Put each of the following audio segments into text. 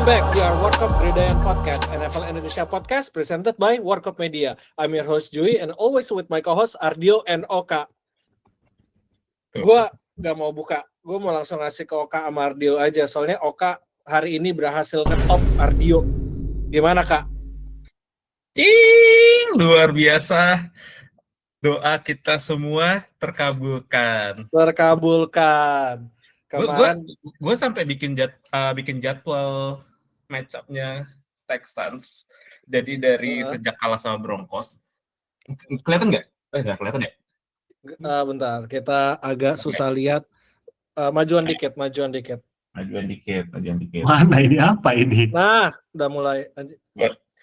Welcome back. We are Warkop Gridiron Podcast, NFL Indonesia Podcast presented by Warkop Media. I'm your host Jui and always with my co-host Ardio and Oka. Gue gak mau buka, gue mau langsung ngasih ke Oka sama Ardio aja. Soalnya Oka hari ini berhasil nge-top Ardio. Gimana Kak? Luar biasa. Doa kita semua terkabulkan. Kemarin Gue sampai bikin jadwal match-up-nya Texans. Jadi dari sejak kalah sama Broncos. Kelihatan nggak? Nggak kelihatan ya? Bentar, kita agak susah lihat. Majuan dikit. Majuan dikit. Mana ini apa ini? Nah, udah mulai.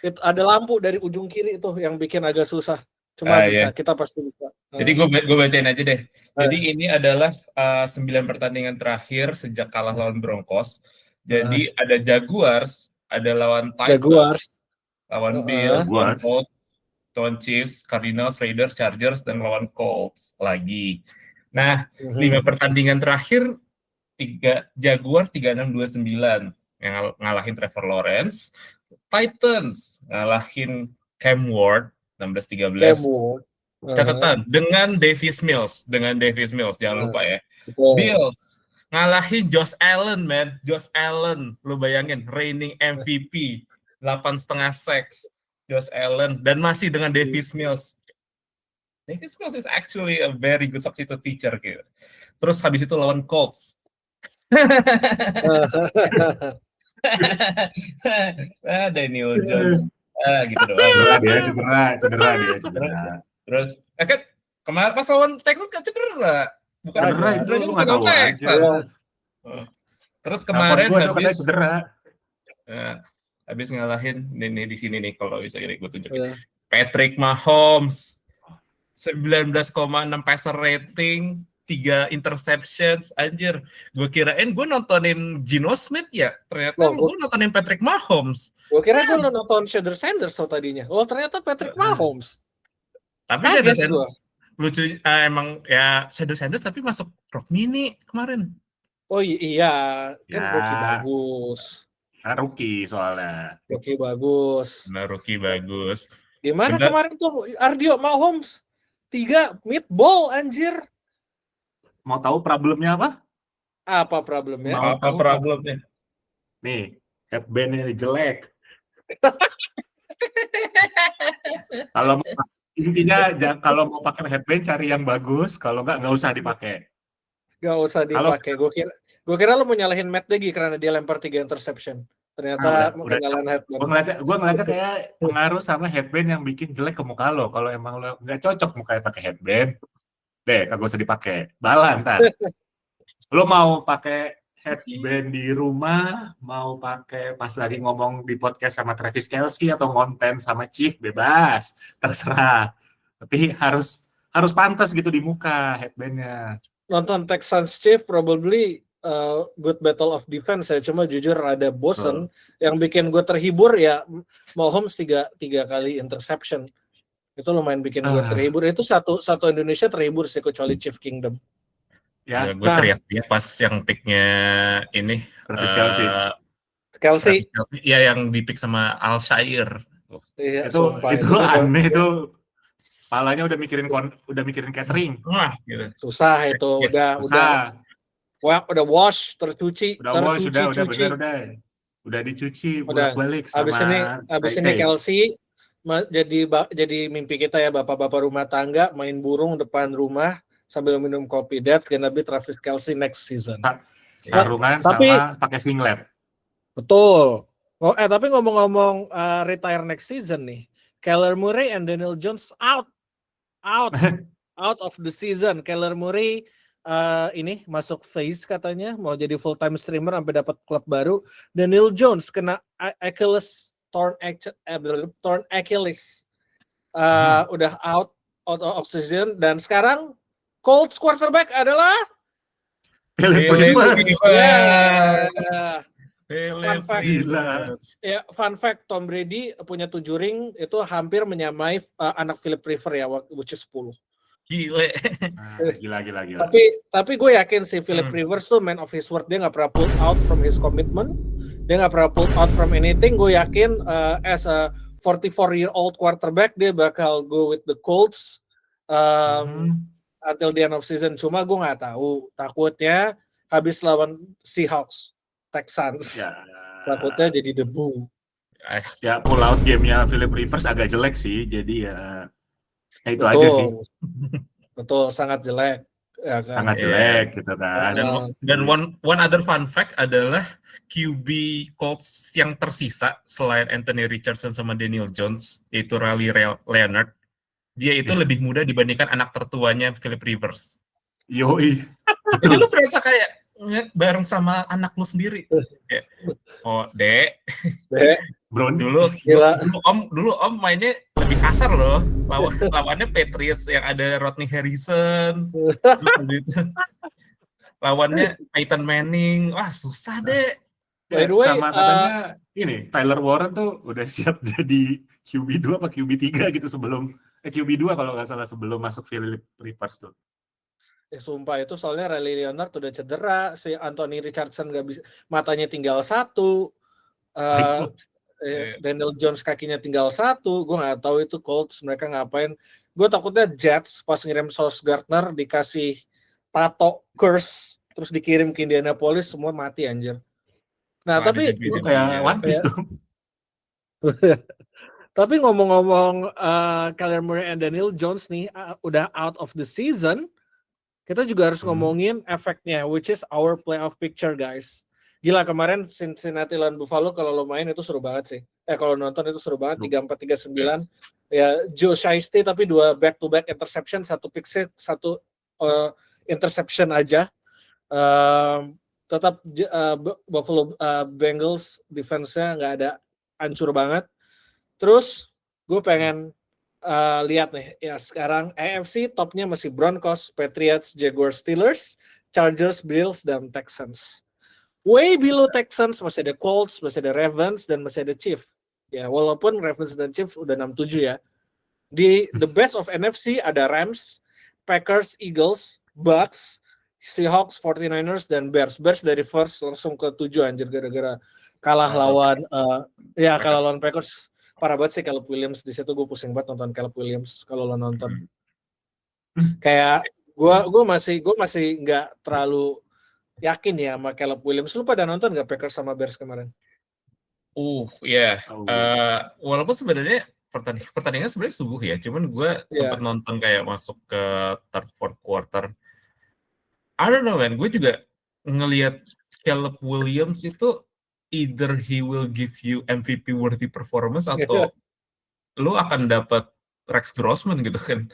Itu ada lampu dari ujung kiri itu yang bikin agak susah. Cuma bisa, iya. Kita pasti bisa. Jadi gue bacain aja deh. Jadi ini adalah 9 pertandingan terakhir sejak kalah lawan Broncos. Jadi ada Jaguars, ada lawan Titans, lawan Bills, lawan Colts, lawan Chiefs, Cardinals, Raiders, Chargers, dan lawan Colts lagi. Nah, 5 pertandingan terakhir Jaguars 36-29 yang ngalahin Trevor Lawrence, Titans ngalahin Cam Ward 16-13. Catatan dengan Davis Mills, jangan lupa ya. Bills ngalahin Josh Allen, man. Josh Allen, lu bayangin, reigning MVP, 8,5 sacks. Josh Allen dan masih dengan Davis Mills. Davis Mills is actually a very good substitute teacher gitu. Terus habis itu lawan Colts. Daniel Jones. Gitu doang. Cedera. Terus kan kemarin pas lawan Texas kan cedera. Bukan cedera itu lu nggak tahu aja. Terus kemarin habis cedera. Habis ngalahin ini di sini nih kalau bisa gue tunjukin. Patrick Mahomes 19,6 passer rating, 3 interceptions, anjir. Gue kirain gue nontonin Geno Smith ya, ternyata gue nontonin Patrick Mahomes. Gue kira gue nonton Shedeur Sanders tadinya. Oh ternyata Patrick Mahomes. Tapi Shedeur Sanders lucu, emang ya Shedeur Sanders tapi masuk Rock Mini kemarin. Oh iya, kan rookie bagus. Rookie soalnya. Rookie bagus. Nah, rookie bagus. Gimana kemarin tuh Ardio Mahomes 3 meatball anjir. Mau tahu problemnya apa? Apa problemnya? Nih, headband-nya jelek. Kalau intinya kalau mau pakai headband cari yang bagus, kalau nggak usah dipakai. Nggak usah dipakai. Gue kira lo mau nyalahin Matt Nagy karena dia lempar 3 interception. Ternyata udah nyalahin headband. Gue ngeliatnya kayak pengaruh sama headband yang bikin jelek ke muka lo. Kalau emang lo nggak cocok mukanya pakai headband, kagak usah dipakai. Balan ntar. Lo mau pakai headband di rumah, mau pakai pas lagi ngomong di podcast sama Travis Kelce atau konten sama Chief, bebas, terserah. Tapi harus pantas gitu di muka headbandnya. Nonton Texans Chief probably good battle of defense ya, cuma jujur ada bosen. Yang bikin gue terhibur ya Mahomes 3 kali interception. Itu lumayan bikin gue terhibur. Itu satu Indonesia terhibur sih kecuali Chief Kingdom. Ya, gue teriak dia pas yang picknya ini Travis Kelce. Iya, yang di pick sama Alshire. Iya, itu aneh itu. Palanya udah mikirin catering. Wah, gitu. Susah itu, udah wash, tercuci. Udah dicuci bolak-balik sama. Abis ini Kelce jadi mimpi kita ya bapak-bapak rumah tangga main burung depan rumah sambil minum kopi. That's gonna be Travis Kelce next season. Sarungan sama pakai singlet. Betul. Tapi ngomong-ngomong retire next season nih. Kyler Murray and Daniel Jones out of the season. Kyler Murray ini masuk phase katanya mau jadi full time streamer sampai dapat klub baru. Daniel Jones kena Achilles torn Achilles. Udah out of season dan sekarang Colts quarterback adalah Philip Rivers. Fun fact, Tom Brady punya 7 ring itu hampir menyamai anak Philip Rivers ya, which is 10. Gila. Tapi gue yakin si Philip Rivers tuh man of his word, dia nggak pernah pull out from his commitment. Dia nggak pernah pull out from anything. Gue yakin as a 44-year-old quarterback dia bakal go with the Colts until the end of season. Cuma gue nggak tahu. Takutnya habis lawan Seahawks, Texans, takutnya jadi debu. Ya pull out gamenya Philip Rivers agak jelek sih. Jadi ya itu Betul. aja sih. Betul, sangat jelek. Ya kan? Sangat jelek gitu kan. Dan one other fun fact adalah QB Colts yang tersisa selain Anthony Richardson sama Daniel Jones, yaitu Riley Leonard, dia itu lebih muda dibandingkan anak tertuanya Philip Rivers. Yoi. Jadi lu berasa kayak bareng sama anak lu sendiri. Kayak, oh, Dek. Bro, dulu Om mainnya lebih kasar loh. Lawannya Patriots yang ada Rodney Harrison. Terus gitu. Lawannya Peyton Manning. Wah, susah deh. By the way, sama katanya ini Tyler Warren tuh udah siap jadi QB2 apa QB3 gitu sebelum QB2 kalau nggak salah sebelum masuk Philip Rivers tuh. Sumpah itu soalnya Riley Leonard udah cedera, si Anthony Richardson nggak bisa, matanya tinggal satu, Daniel Jones kakinya tinggal satu. Gue nggak tahu itu Colts mereka ngapain. Gue takutnya Jets pas ngirim Sauce Gardner dikasih tato curse terus dikirim ke Indianapolis semua mati anjir. Nah tapi itu kayak One Piece tuh. Tapi ngomong-ngomong Kyler Murray and Daniel Jones nih udah out of the season. Kita juga harus ngomongin efeknya, which is our playoff picture, guys. Gila, kemarin Cincinnati lawan Buffalo, kalau lo main itu seru banget sih. Kalau nonton itu seru banget, 34-39. Ya, Joe Shiesty, tapi 2 back-to-back interception, 1 pick six, 1 interception aja. Tetap Buffalo Bengals defense-nya nggak ada, hancur banget. Terus, gue pengen lihat nih, ya sekarang AFC topnya masih Broncos, Patriots, Jaguars, Steelers, Chargers, Bills, dan Texans. Way below Texans masih ada Colts, masih ada Ravens, dan masih ada Chiefs. Ya walaupun Ravens dan Chiefs udah 6-7 ya. Di the best of NFC ada Rams, Packers, Eagles, Bucks, Seahawks, 49ers, dan Bears. Bears dari first langsung ke 7 anjir gara-gara kalah lawan kalah lawan Packers. Parah banget sih Caleb Williams di situ, gue pusing banget nonton Caleb Williams kalau lo nonton. Kayak gue masih nggak terlalu yakin ya sama Caleb Williams. Lu pada nonton nggak Packers sama Bears kemarin? Walaupun sebenarnya pertandingan sebenarnya subuh ya, cuman gue sempat nonton kayak masuk ke third fourth quarter. I don't know man, gue juga ngelihat Caleb Williams itu either he will give you MVP worthy performance atau lu akan dapat Rex Grossman gitu kan.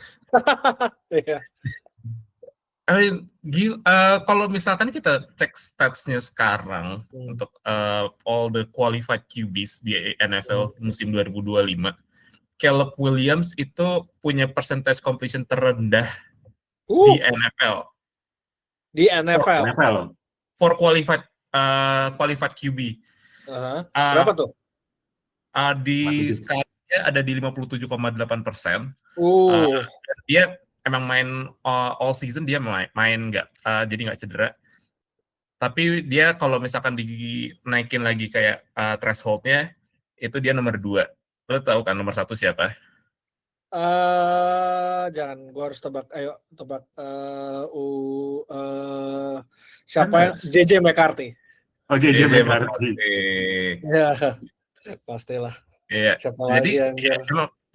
I mean, kalau misalkan kita cek statsnya sekarang untuk all the qualified QBs di NFL musim 2025, Caleb Williams itu punya percentage completion terendah di NFL. Di NFL. For qualified QB. Berapa tuh? Di skalanya ada di 57,8%. Dia emang main all season, dia main nggak, jadi nggak cedera. Tapi dia kalau misalkan dinaikin lagi kayak thresholdnya, itu dia nomor 2. Lo tahu kan nomor 1 siapa? Jangan, gue harus tebak. Ayo tebak. Siapa? JJ McCarthy. Oh, JJ McCarthy. Ya, pastilah. Iya.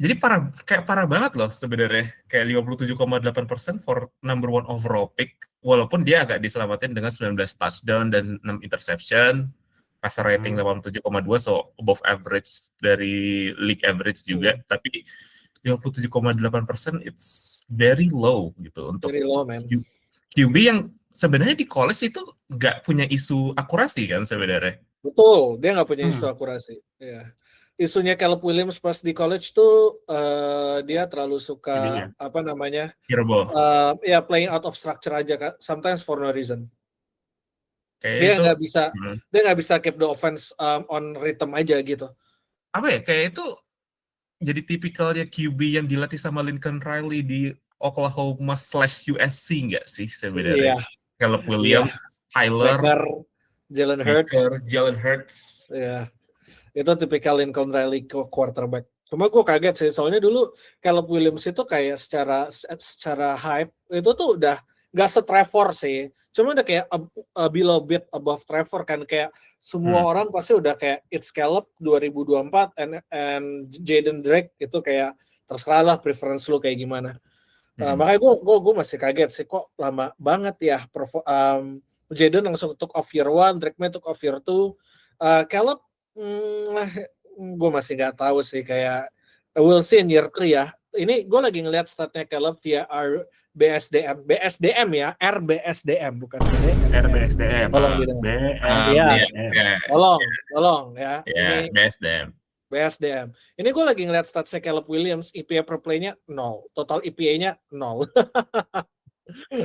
Jadi parah banget loh sebenarnya. Kayak 57,8% for number 1 overall pick. Walaupun dia agak diselamatin dengan 19 touchdown dan 6 interception. Passer rating 87,2, so above average dari league average juga. Tapi 57,8% it's very low gitu untuk very low, man. QB yang sebenarnya di college itu nggak punya isu akurasi kan sebenarnya. Betul, dia nggak punya isu akurasi. Ya. Isunya Caleb Williams pas di college tuh dia terlalu suka playing out of structure aja kan, sometimes for no reason. Dia nggak bisa keep the offense on rhythm aja gitu. Kayak itu jadi tipikalnya QB yang dilatih sama Lincoln Riley di Oklahoma/USC nggak sih sebenarnya? Caleb Williams, Tyler, Jalen Hurts. Jalen Hurts. Ya, itu tipikal Lincoln Riley quarterback. Cuma gue kaget sih, soalnya dulu Caleb Williams itu kayak secara hype itu tuh udah nggak se-Trevor sih, cuma udah kayak a little bit above Trevor kan, kayak semua orang pasti udah kayak it's Caleb 2024 and Jaden Drake itu kayak terserah lah preference lu kayak gimana. Makanya gue masih kaget sih kok lama banget ya Jaden langsung took off year 1, Drake took off year 2, Caleb gue masih nggak tahu sih, kayak we'll see in year 3 ya. Ini gue lagi ngeliat statnya Caleb via BSDM ya, RBSDM bukan BSDM. RBSDM. Tolong tolong ya. Ini BSDM. Ini gue lagi ngeliat statsnya Caleb Williams, EPA per play-nya 0, total EPA-nya 0.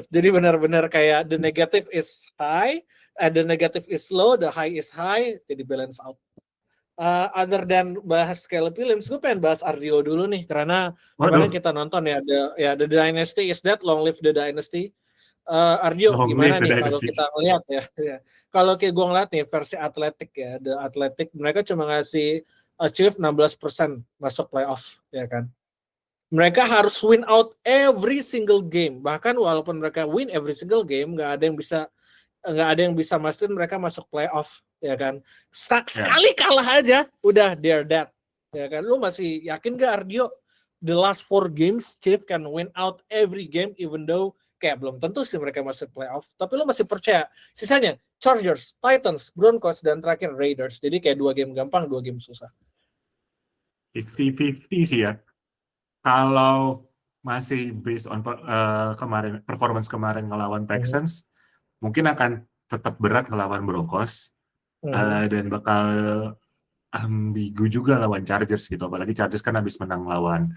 Jadi benar-benar kayak the negative is high, the negative is low, the high is high, jadi balance out. Other than bahas Caleb Williams, gue pengen bahas Ardio dulu nih, karena kemarin kita nonton ya, The Dynasty is Dead, Long Live the Dynasty. Ardio, gimana nih kalau kita ngeliat ya? Kalau kayak gue ngeliat nih versi Athletic ya, The Athletic, mereka cuma ngasih achieve 16% masuk playoff, ya kan? Mereka harus win out every single game, bahkan walaupun mereka win every single game, nggak ada yang bisa mastiin mereka masuk playoff, ya kan? Sekali kalah aja, udah they're dead, ya kan? Lu masih yakin gak Ardio the last 4 games Chiefs can win out every game, even though kayak belum tentu sih mereka masuk playoff, tapi lu masih percaya sisanya Chargers, Titans, Broncos, dan terakhir Raiders, jadi kayak 2 game gampang, 2 game susah. 50-50 sih ya. Kalau masih based on performance kemarin ngelawan Texans, mungkin akan tetap berat ngelawan Broncos, dan bakal ambigu juga lawan Chargers gitu. Apalagi Chargers kan habis menang lawan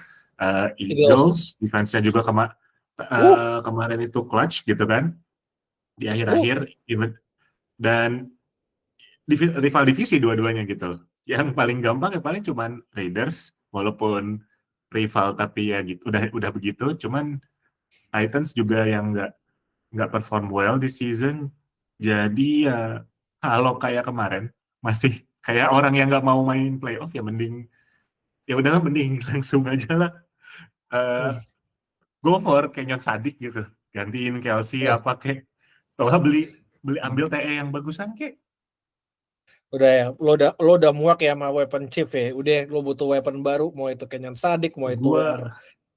Eagles, defense-nya juga kemarin itu clutch gitu kan di akhir-akhir, dan rival divisi dua-duanya gitu. Yang paling gampang ya paling cuman Raiders, walaupun rival tapi ya gitu udah begitu. Cuman Titans juga yang nggak perform well di season. Jadi ya kalau kayak kemarin masih kayak orang yang nggak mau main playoff, ya mending langsung aja lah go for Kenyon Sadik gitu, gantiin Kelsey apa kek, atau beli ambil TE yang bagusan kek. Udah ya, lo udah muak ya sama weapon chief ya. Udah, lo butuh weapon baru, mau itu Kenyon Sadik, mau itu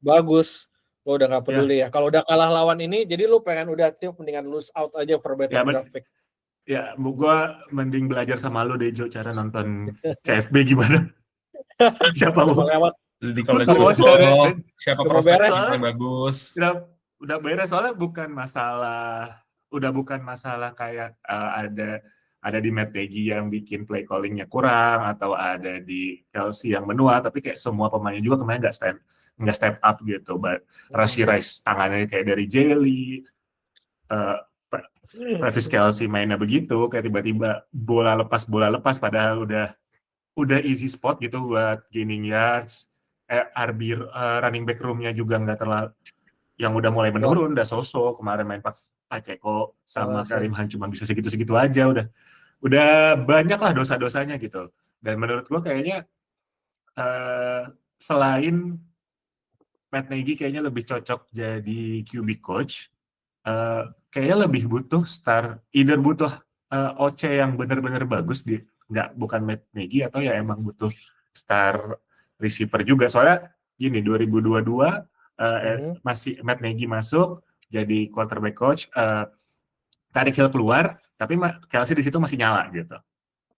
bagus, lo udah nggak peduli ya. Kalau udah kalah lawan ini, jadi lo pengen udah tim mendingan lose out aja for better draft pick. Ya, gua mending belajar sama lo Dejo cara nonton CFB gimana. Siapa lo? Di college siapa prospek yang bagus. Udah beres, soalnya bukan masalah kayak ada di Matt Nagy yang bikin play callingnya kurang, atau ada di Kelsey yang menua, tapi kayak semua pemainnya juga kemarin nggak step up gitu. Rashee Rice tangannya kayak dari jelly, Travis Kelsey mainnya begitu, kayak tiba-tiba bola lepas padahal udah easy spot gitu buat gaining yards. Running back room-nya juga nggak terlalu, yang udah mulai menurun, udah so-so. Kemarin main Pacheco sama Karim Hunt cuma bisa segitu-segitu aja, udah banyak lah dosa-dosanya gitu. Dan menurut gua kayaknya selain Matt Nagy kayaknya lebih cocok jadi QB coach, kayaknya lebih butuh butuh OC yang benar-benar bagus, bukan Matt Nagy, atau ya emang butuh star receiver juga. Soalnya gini, 2022 masih Matt Nagy masuk jadi quarterback coach, Tyreek Hill keluar, tapi Kelsey di situ masih nyala gitu.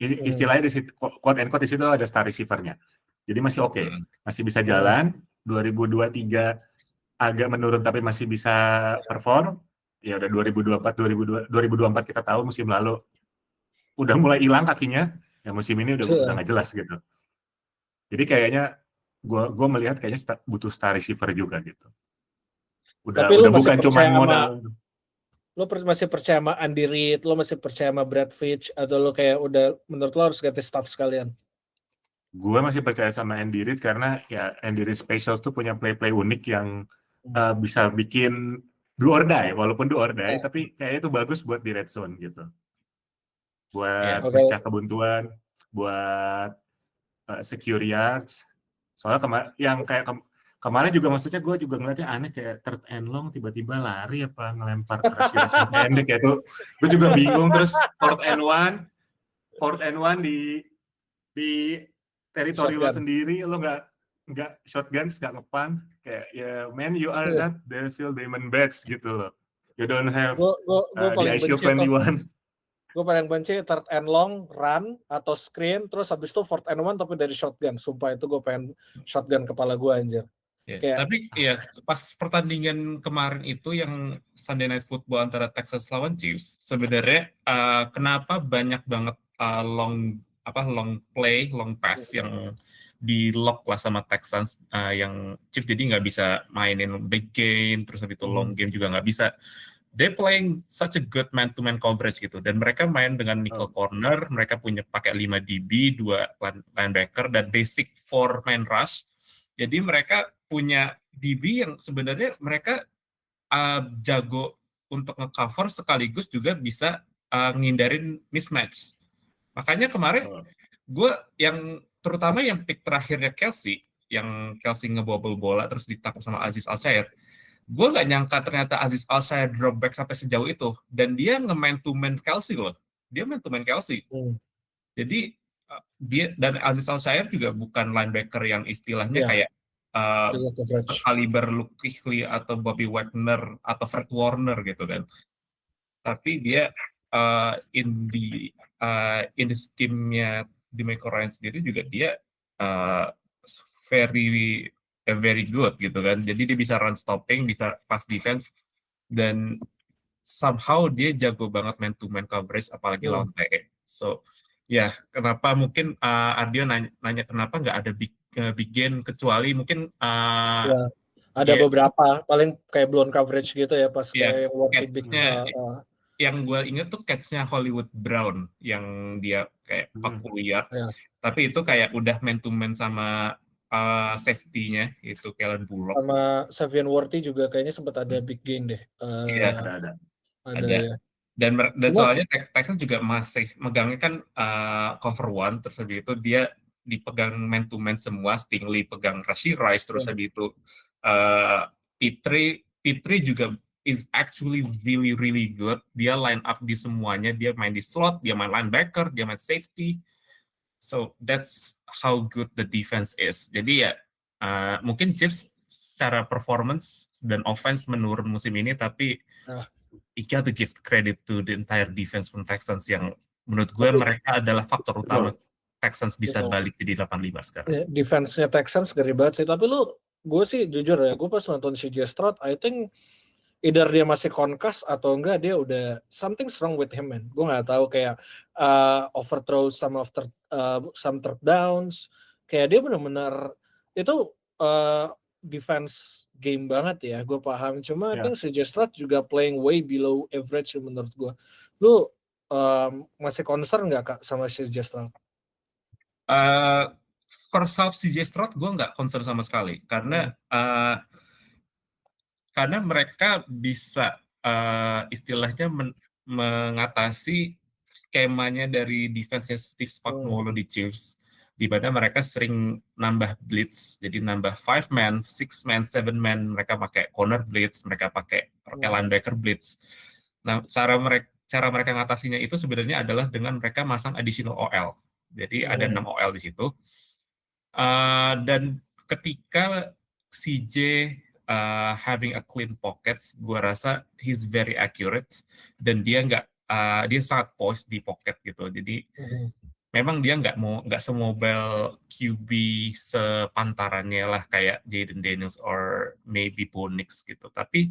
Istilahnya di situ, quote and quote, di situ ada star receiver-nya. Jadi masih oke, masih bisa jalan. 2023 agak menurun tapi masih bisa perform. Ya udah 2024 kita tahu musim lalu udah mulai hilang kakinya. Ya musim ini udah nggak jelas gitu. Jadi kayaknya gue melihat kayaknya butuh star receiver juga gitu. Udah bukan cuma modal. Lo masih percaya sama Andy Reid, lo masih percaya sama Brad Fitch, atau lo kayak udah menurut lo harus ganti staff sekalian? Gue masih percaya sama Andy Reid karena ya Andy Reid Specials tuh punya play unik yang bisa bikin do or die, walaupun do or die, tapi kayaknya itu bagus buat di red zone gitu. buat Oke. pecah kebuntuan, buat secure yards. Soalnya yang kayak kemarin juga maksudnya gue juga ngeliatnya aneh kayak third and long tiba-tiba lari apa ngelempar ke rush yang pendek ya tuh. Gue juga bingung. Terus fourth and one di teritori lo Shotgun. sendiri, lo nggak shotguns, nggak ngepan, kayak ya man, you are not the Phil Damon bats gitu loh. You don't have Gue the paling ISO benci tuh. 21. Gue paling benci third and long, run atau screen, terus habis itu fourth and one tapi dari shotgun. Sumpah itu gue pengen shotgun kepala gue anjir. Ya, Kayak tapi ya pas pertandingan kemarin itu yang Sunday Night Football antara Texans lawan Chiefs, sebenarnya kenapa banyak banget long play, long pass yang di lock lah sama Texans, yang Chiefs jadi nggak bisa mainin big game, terus habis itu long game juga nggak bisa. They playing such a good man-to-man coverage gitu, dan mereka main dengan nickel corner, mereka punya pakai 5 DB, 2 linebacker, dan basic 4 man rush. Jadi mereka punya DB yang sebenarnya mereka jago untuk nge-cover sekaligus juga bisa ngindarin mismatch. Makanya kemarin gue terutama yang pick terakhirnya Kelsey, yang Kelsey ngebobol bola terus ditangkap sama Aziz Al-Shaair, gue nggak nyangka ternyata Aziz Al-Shaair drop back sampai sejauh itu, dan dia nge-man to man Kelsey loh, dia man to man Kelsey. Jadi dia dan Aziz Al-Shaair juga bukan linebacker yang istilahnya kayak sekaliber Luke Kuechly atau Bobby Wagner atau Fred Warner gitu kan. Tapi dia in the scheme-nya DeMeco Ryan sendiri juga dia very good gitu kan. Jadi dia bisa run stopping, bisa pass defense, dan somehow dia jago banget man to man coverage apalagi lawan TE. So ya, kenapa mungkin Ardio nanya kenapa nggak ada big game, kecuali mungkin ada beberapa paling kayak blown coverage gitu ya pas kayak catch-nya yang gue inget tuh catch-nya Hollywood Brown yang dia kayak 40 yards, tapi itu kayak udah man to man sama safety-nya itu Kellen Bullock. Sama Savion Worthy juga kayaknya sempat ada big game deh. Iya, ada. Ya. Dan soalnya Texans juga masih megangnya kan cover one, terus habis itu dia dipegang man to man semua. Stingley pegang Rashee Rice, terus habis itu Pitre juga is actually really really good. Dia line up di semuanya, dia main di slot, dia main linebacker, dia main safety. So that's how good the defense is. Jadi ya mungkin Chiefs secara performance dan offense menurun musim ini, tapi you got to give credit to the entire defense from Texans yang menurut gue mereka adalah faktor utama Texans bisa balik jadi 8-5 sekarang. Defense-nya Texans gede banget sih, tapi gue sih jujur ya, gue pas nonton CJ Stroud, I think either dia masih concuss atau enggak dia udah something's wrong with him, man. Gue nggak tahu, kayak overthrow some third downs, kayak dia benar-benar itu defense game banget ya, gue paham. Cuma I think CJ Stroud juga playing way below average menurut gue. Lu masih concern nggak Kak sama CJ Stroud? First half CJ Stroud gue nggak concern sama sekali, karena mereka bisa istilahnya mengatasi skemanya dari defense-nya Steve Spagnuolo di Chiefs, di mana mereka sering nambah blitz, jadi nambah 5 man, 6 man, 7 man, mereka pakai corner blitz, mereka pakai linebacker blitz. Nah, cara mereka ngatasinya itu sebenarnya adalah dengan mereka masang additional OL. Jadi ada 6 OL di situ. Dan ketika CJ having a clean pockets, gue rasa he's very accurate, dan dia sangat poised di pocket gitu. Jadi memang dia nggak semobile QB sepantarannya lah kayak Jaden Daniels or maybe Bo Nix gitu. Tapi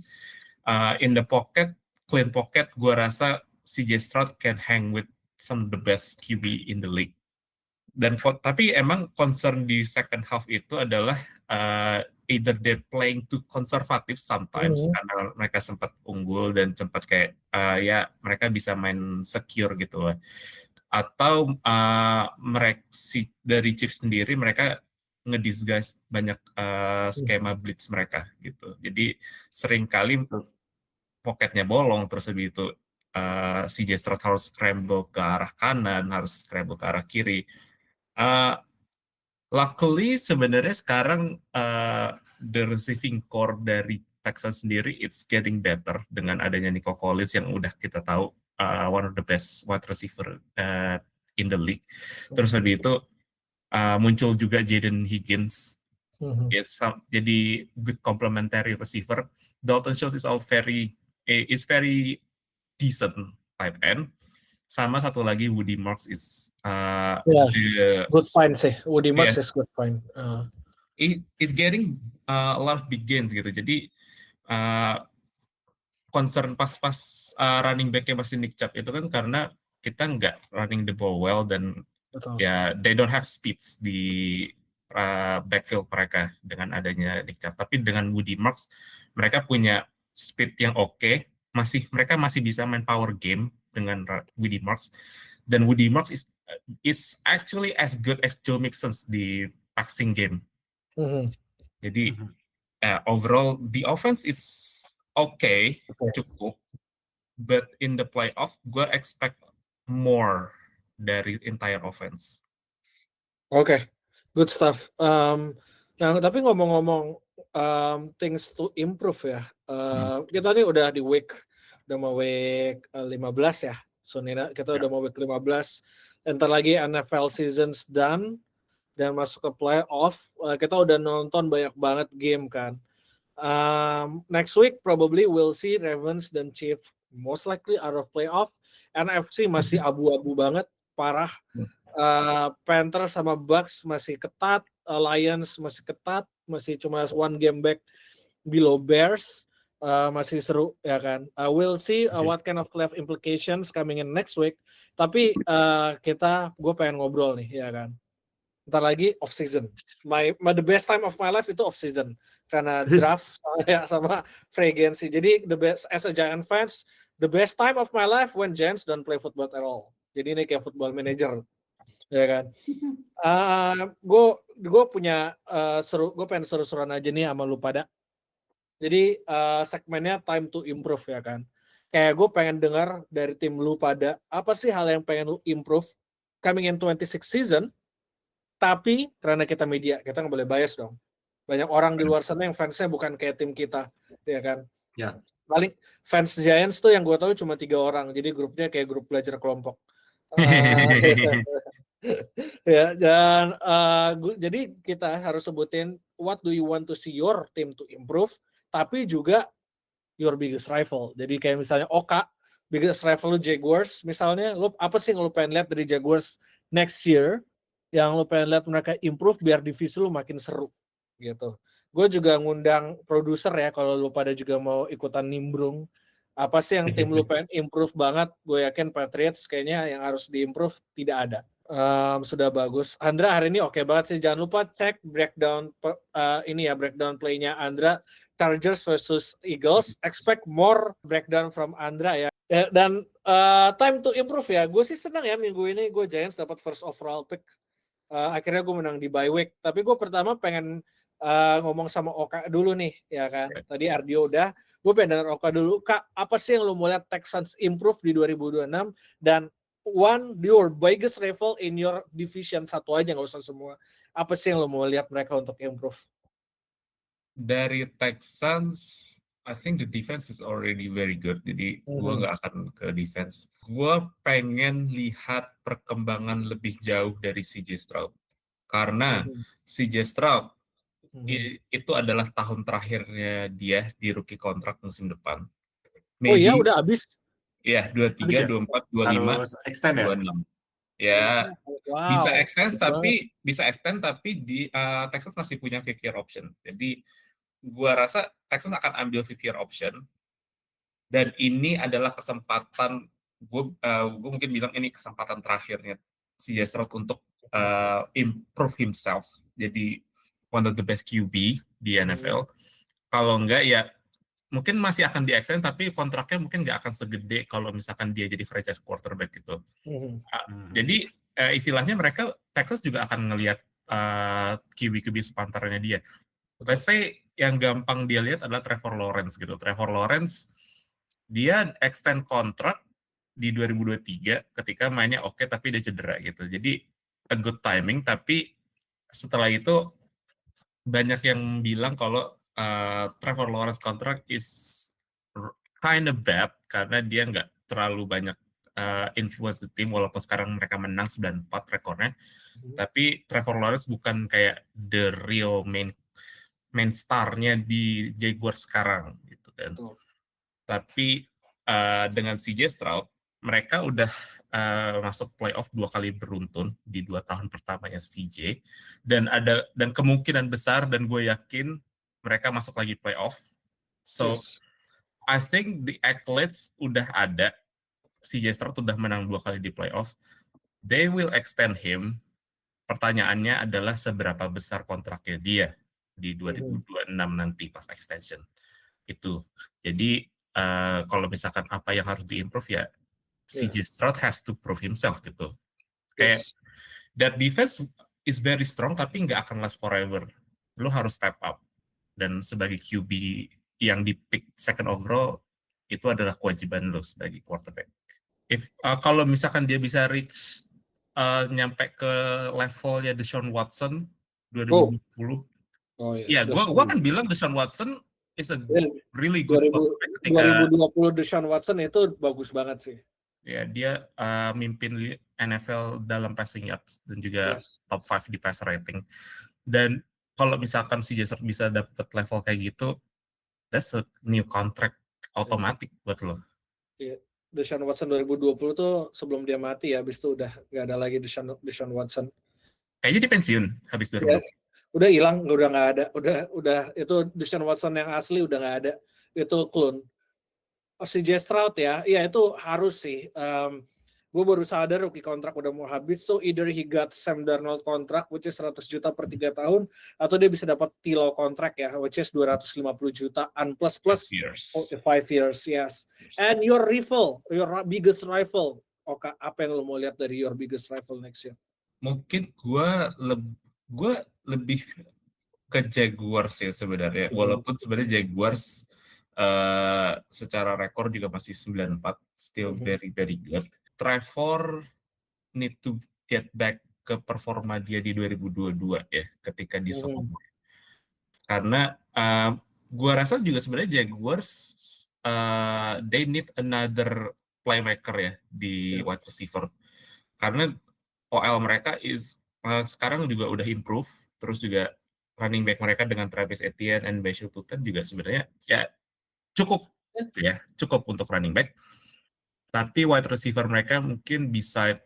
in the pocket, clean pocket, gue rasa CJ Stroud can hang with some of the best QB in the league. Dan tapi emang concern di second half itu adalah either they're playing too conservative sometimes karena mereka sempat unggul dan sempat kayak ya mereka bisa main secure gitu lah, atau mereka dari Chiefs sendiri mereka ngedisguise banyak skema blitz mereka gitu. Jadi sering kali pocketnya bolong, terus habis itu CJ Stroud harus scramble ke arah kanan, harus scramble ke arah kiri. Luckily sebenarnya sekarang the receiving core dari Texans sendiri it's getting better dengan adanya Nico Collins yang udah kita tahu one of the best wide receiver in the league. Terus habis itu muncul juga Jaden Higgins. Jadi good complementary receiver. Dalton Schultz is very decent tight end. Sama satu lagi Woody Marks is good find sih. Woody Marks is good find. Is getting a lot of big gains gitu. Jadi concern pas running back-nya masih Nick Chubb itu kan karena kita nggak running the ball well dan they don't have speeds di backfield mereka dengan adanya Nick Chubb. Tapi dengan Woody Marks mereka punya speed yang oke. Mereka masih bisa main power game dengan Woody Marks, dan Woody Marks is actually as good as Joe Mixon di passing game. Jadi overall the offense is okay, cukup, but in the playoff gue expect more dari entire offense. Okay, good stuff. Nah, tapi ngomong-ngomong things to improve ya. Kita nih udah di udah mau week 15 ya. So kita udah mau week 15. Entar lagi NFL season's done dan masuk ke playoff. Kita udah nonton banyak banget game kan. Next week probably we'll see Ravens dan Chiefs most likely out of playoff. NFC masih abu-abu banget, parah. Panthers sama Bucks masih ketat, Lions masih ketat, masih cuma one game back below Bears, masih seru ya kan. We'll see what kind of playoff implications coming in next week. Tapi gue pengen ngobrol nih ya kan. Ntar lagi off season. The best time of my life itu off season karena draft sama free agency. Jadi the best as a Giant fans, the best time of my life when Giants don't play football at all. Jadi ini kayak football manager. Ya kan, gue punya gue pengen seru-seruan aja nih sama lu pada. Jadi segmennya time to improve ya kan. Kayak gue pengen dengar dari tim lu pada apa sih hal yang pengen lu improve coming in 26 season. Tapi karena kita media, kita nggak boleh bias dong. Banyak orang di luar sana yang fansnya bukan kayak tim kita, ya kan. Ya. Paling fans Giants tuh yang gue tahu cuma 3 orang. Jadi grupnya kayak grup belajar kelompok. Ya, dan jadi kita harus sebutin what do you want to see your team to improve, tapi juga your biggest rival. Jadi kayak misalnya Oka, biggest rival lu Jaguars, misalnya lu apa sih yang lu pengen lihat dari Jaguars next year, yang lu pengen lihat mereka improve biar divisi lu makin seru gitu. Gue juga ngundang produser ya kalau lu pada juga mau ikutan nimbrung. Apa sih yang tim lu pengen improve banget? Gue yakin Patriots kayaknya yang harus diimprove tidak ada. Sudah bagus. Andra hari ini oke banget sih. Jangan lupa cek breakdown breakdown play-nya Andra, Chargers versus Eagles. Expect more breakdown from Andra ya. Dan time to improve ya. Gue sih senang ya minggu ini gue Giants dapat first overall pick. Akhirnya gue menang di bye week. Tapi gue pertama pengen ngomong sama Oka dulu nih ya kan. Tadi Ardio udah. Gue pengen dengar Oka dulu. Kak, apa sih yang lo mau lihat Texans improve di 2026 dan your biggest rival in your division, satu aja nggak usah semua. Apa sih yang lo mau lihat mereka untuk improve? Dari Texans, I think the defense is already very good. Jadi gue nggak akan ke defense. Gue pengen lihat perkembangan lebih jauh dari CJ Stroud. Karena CJ Stroud itu adalah tahun terakhirnya dia di rookie kontrak musim depan. Maybe, oh iya udah habis. Ya, 23, 24, 25, harus extend 26. Ya, bisa extend tapi di Texas masih punya 5-year option. Jadi gua rasa Texas akan ambil 5-year option. Dan ini adalah kesempatan gue mungkin bilang ini kesempatan terakhirnya CJ Stroud untuk improve himself. Jadi one of the best QB di NFL. Kalau enggak ya mungkin masih akan di-extend, tapi kontraknya mungkin nggak akan segede kalau misalkan dia jadi franchise quarterback gitu. Jadi istilahnya Texas juga akan ngelihat QB sepantarannya dia. Let's say yang gampang dia lihat adalah Trevor Lawrence gitu. Trevor Lawrence dia extend kontrak di 2023 ketika mainnya oke tapi dia cedera gitu. Jadi a good timing, tapi setelah itu banyak yang bilang kalau Trevor Lawrence contract is kind of bad karena dia nggak terlalu banyak influence the team, walaupun sekarang mereka menang 9-4 rekornya. Tapi Trevor Lawrence bukan kayak the real main star-nya di Jaguars sekarang gitu kan. Tapi dengan CJ Stroud mereka udah masuk playoff 2 kali beruntun di 2 tahun pertamanya CJ, dan kemungkinan besar dan gue yakin mereka masuk lagi playoff. So I think the accolades udah ada. CJ Stroud udah menang 2 kali di playoff. They will extend him. Pertanyaannya adalah seberapa besar kontraknya dia di 2026 nanti pas extension itu. Jadi kalau misalkan apa yang harus diimprove ya CJ Stroud has to prove himself gitu. Kayak that defense is very strong tapi nggak akan last forever. Lo harus step up, dan sebagai QB yang di pick second overall itu adalah kewajiban lo sebagai quarterback. Kalau misalkan dia bisa reach nyampe ke levelnya Deshaun Watson 2020, ya gue kan bilang Deshaun Watson is a really good quarterback ketika 2020 Deshaun Watson itu bagus banget sih. Ya, dia mimpin NFL dalam passing yards dan juga top 5 di passer rating. Dan kalau misalkan si Stroud bisa dapat level kayak gitu, that's a new contract otomatis buat lo. Iya. Deshaun Watson 2020 tuh sebelum dia mati ya, habis itu udah nggak ada lagi Deshaun Watson. Kayaknya dia pensiun habis 2020. Ya, udah hilang, udah nggak ada. Udah itu Deshaun Watson yang asli udah nggak ada. Itu clone. CJ Stroud ya, itu harus sih. Gue baru sadar rookie kontrak udah mau habis, so either he got Sam Darnold kontrak, which is 100 juta per 3 tahun, atau dia bisa dapat Tilo kontrak ya, which is 250 juta, and plus 5 years, yes. And your biggest rival, Oka, apa yang lo mau lihat dari your biggest rival next year? Mungkin gue lebih ke Jaguars ya sebenarnya, walaupun sebenarnya Jaguars secara rekor juga masih 9-4, still very very good. Trevor need to get back ke performa dia di 2022 ya, ketika dia sophomore. Karena gua rasa juga sebenarnya Jaguars they need another playmaker ya di wide receiver. Karena OL mereka sekarang juga udah improve, terus juga running back mereka dengan Travis Etienne and Bashir Tutan juga sebenarnya ya cukup untuk running back. Tapi wide receiver mereka mungkin bisa,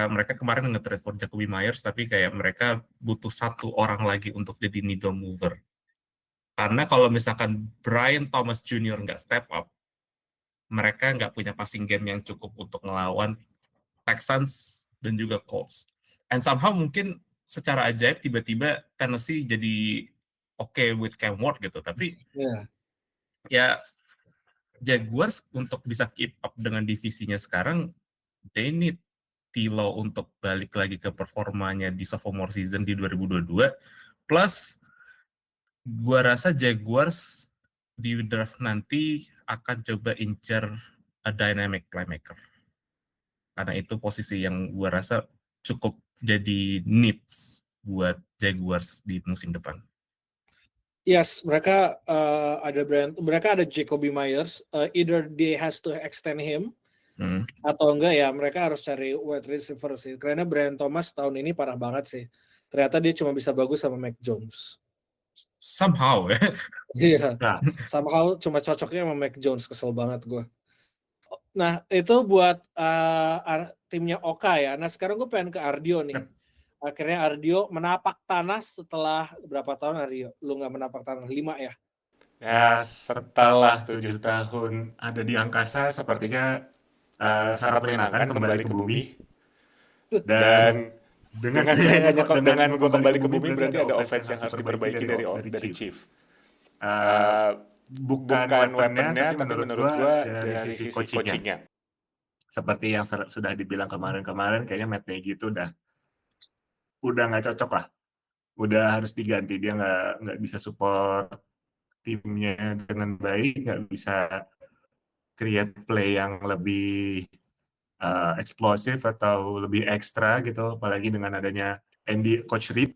mereka kemarin nge-trade for Jacoby Myers, tapi kayak mereka butuh 1 orang lagi untuk jadi needle mover. Karena kalau misalkan Brian Thomas Jr. nggak step up, mereka nggak punya passing game yang cukup untuk ngelawan Texans dan juga Colts. And somehow mungkin secara ajaib tiba-tiba Tennessee jadi okay with Cam Ward gitu, tapi ya Jaguars untuk bisa keep up dengan divisinya sekarang, they need Tilo untuk balik lagi ke performanya di sophomore season di 2022. Plus, gua rasa Jaguars di draft nanti akan coba incer a dynamic playmaker. Karena itu posisi yang gua rasa cukup jadi needs buat Jaguars di musim depan. Yes, mereka ada Jacoby Myers. Either they has to extend him, atau enggak ya mereka harus cari wide receiver sih. Karena Brian Thomas tahun ini parah banget sih. Ternyata dia cuma bisa bagus sama Mac Jones. Somehow ya. Iya. Somehow cuma cocoknya sama Mac Jones, kesel banget gue. Nah itu buat timnya Oka ya. Nah sekarang gue pengen ke Ardio nih. Akhirnya Ardio menapak tanah setelah berapa tahun, Ardio? Lu nggak menapak tanah 5 ya? Ya, setelah 7 tahun ada di angkasa, sepertinya sangat menyenangkan kembali ke bumi. Dan dengan gue kembali ke bumi, berarti ada offense yang harus diperbaiki dari Chief. Bukan weaponnya, tapi menurut gue dari sisi coachingnya. Seperti yang sudah dibilang kemarin, kayaknya Matt Nagy itu udah nggak cocok lah, udah harus diganti. Dia nggak bisa support timnya dengan baik, nggak bisa create play yang lebih eksplosif atau lebih ekstra gitu, apalagi dengan adanya Coach Reed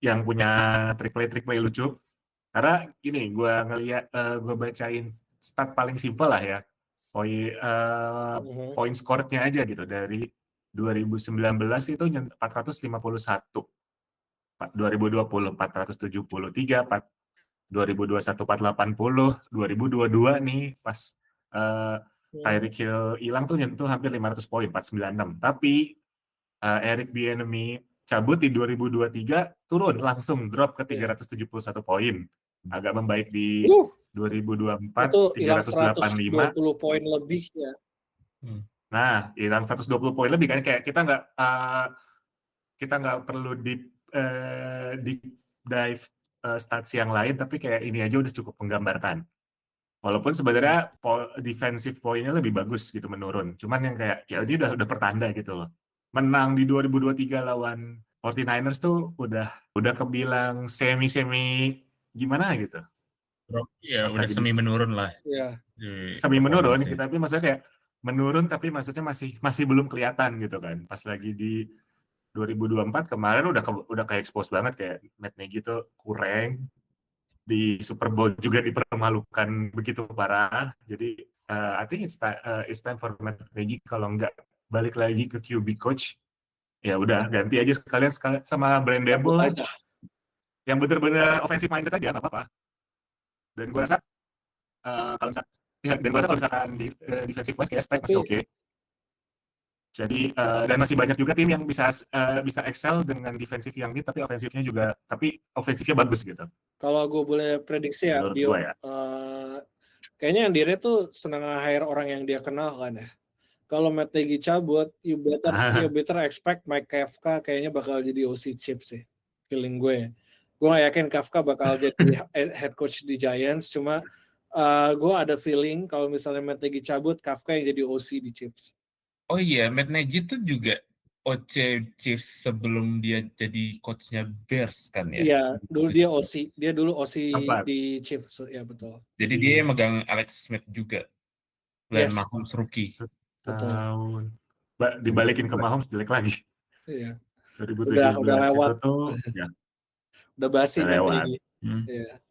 yang punya trick play lucu. Karena gini, gue bacain stat paling simpel lah ya, point score-nya aja gitu. Dari 2019 itu 451, 2020 473, 2021 480, 2022 nih pas Tyreek Hill hilang tuh nyentuh hampir 500 poin, 496. Tapi Eric Bieniemy cabut di 2023, turun langsung drop ke 371 poin. Agak membaik di 2024, itu hilang 385. 120 poin lebih ya. Nah, hilang 120 poin lebih kan, kayak kita nggak perlu deep dive stats yang lain, tapi kayak ini aja udah cukup menggambarkan. Walaupun sebenarnya defensive poinnya lebih bagus gitu, menurun. Cuman yang kayak ya ini udah pertanda gitu loh. Menang di 2023 lawan 49ers tuh udah kebilang semi gimana gitu. Ya udah semi menurun lah. Ya. Semi menurun, tapi maksudnya kayak menurun, tapi maksudnya masih belum kelihatan gitu kan. Pas lagi di 2024 kemarin udah kayak expose banget, kayak Matt Nagy tuh kurang. Di Super Bowl juga dipermalukan begitu parah. Jadi I think it's time for Matt Nagy, kalau nggak balik lagi ke QB coach, ya udah ganti aja sekalian sama Brian Daboll aja. Yang bener-bener offensive minded aja, nggak apa-apa. Dan gue rasa kalau misalkan di defensive wise kayak Spike masih oke. Jadi dan masih banyak juga tim yang bisa excel dengan defensif yang ini, tapi offensifnya bagus gitu. Kalau gue boleh prediksi ya, Dio, kayaknya yang diri tuh senang hire orang yang dia kenal kan ya. Kalau Matt Nagy cabut, you better expect Mike Kafka kayaknya bakal jadi OC Chiefs sih, feeling gue. Gue gak yakin Kafka bakal jadi head coach di Giants, cuma gue ada feeling kalau misalnya Matt Nagy cabut, Kafka yang jadi OC di Chiefs. Oh iya, Matt Nagy tuh juga OC Chiefs sebelum dia jadi coachnya Bears kan ya? Iya, dulu dia OC di Chiefs, ya betul. Jadi dia yang megang Alex Smith juga, dan Mahomes rookie. Tahun dibalikin ke Mahomes jelek lagi. Iya. 2017 udah lewat. Itu tuh ya. Udah basi Matt Nagy. Iya.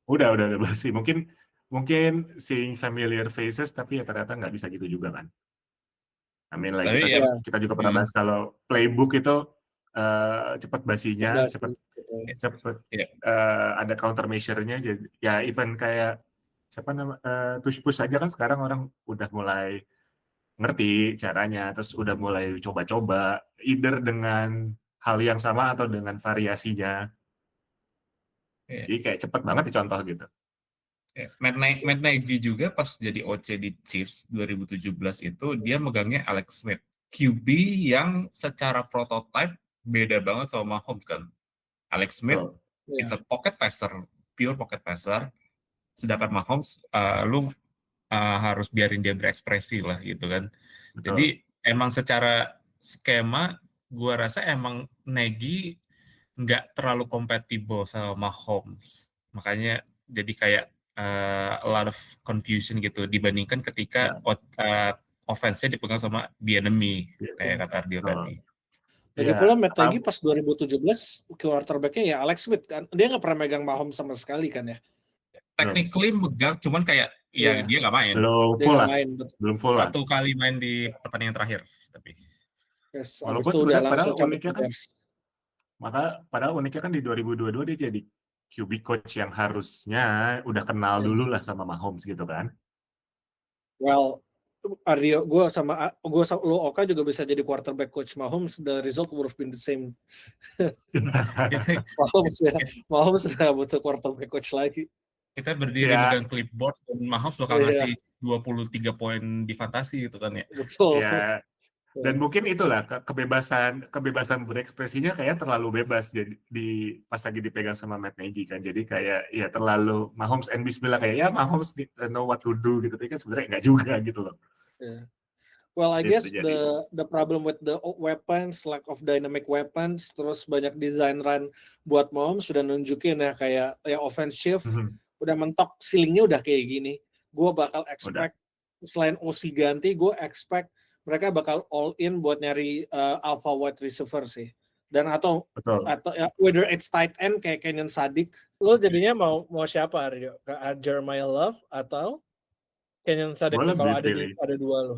Udah basi. Mungkin seeing familiar faces, tapi ya ternyata nggak bisa gitu juga kan. Kita juga pernah bahas kalau playbook itu cepat basinya, cepat ada countermeasure-nya. Jadi ya even kayak tush push aja kan sekarang orang udah mulai ngerti caranya, terus udah mulai coba-coba either dengan hal yang sama atau dengan variasinya. Jadi kayak cepet banget dicontoh gitu. Matt Nagy juga pas jadi OC di Chiefs 2017 itu dia megangnya Alex Smith, QB yang secara prototype beda banget sama Mahomes kan. Alex Smith it's a pocket passer, pure pocket passer, sedangkan Mahomes lu harus biarin dia berekspresi lah gitu kan. Betul. Jadi emang secara skema gua rasa emang Nagy nggak terlalu kompatibel sama Mahomes, makanya jadi kayak a lot of confusion gitu dibandingkan ketika offense-nya dipegang sama Bieniemy kayak kata Ardio tadi. Lagi pula Matt Nagy pas 2017 quarterback-nya ya Alex Smith kan, dia nggak pernah megang Mahomes sama sekali kan ya. Technically megang, cuman kayak dia nggak main. Belum full. Satu kali main di pertandingan terakhir tapi. Walaupun sebenarnya padahal uniknya kan di 2022 dia jadi QB coach yang harusnya udah kenal dulu lah sama Mahomes gitu kan. Well, Ardio, gue sama lo Oka juga bisa jadi quarterback coach Mahomes, the result would have been the same. Mahomes udah butuh quarterback coach lagi. Kita berdiri megang clipboard dan Mahomes bakal ngasih 23 poin di fantasi gitu kan ya. Betul. Ya. Dan mungkin itulah kebebasan berekspresinya kayak terlalu bebas jadi pas lagi dipegang sama Matt Nagy kan. Jadi kayak ya terlalu Mahomes and Bismillah, kayak ya Mahomes know what to do gitu. Tapi kan sebenarnya enggak juga gitu loh. Yeah. Well, I guess the problem with the weapons, lack of dynamic weapons, terus banyak design run buat Mahomes sudah nunjukin ya kayak offense shift udah mentok, ceilingnya udah kayak gini. Gue bakal expect selain OC ganti, gue expect mereka bakal all in buat nyari alpha wide receiver sih. Dan atau ya, whether it's tight end kayak Kenyon Sadik, lo jadinya mau siapa Aryo? Jeremiah Love atau Kenyon Sadik kalau ada dua lo?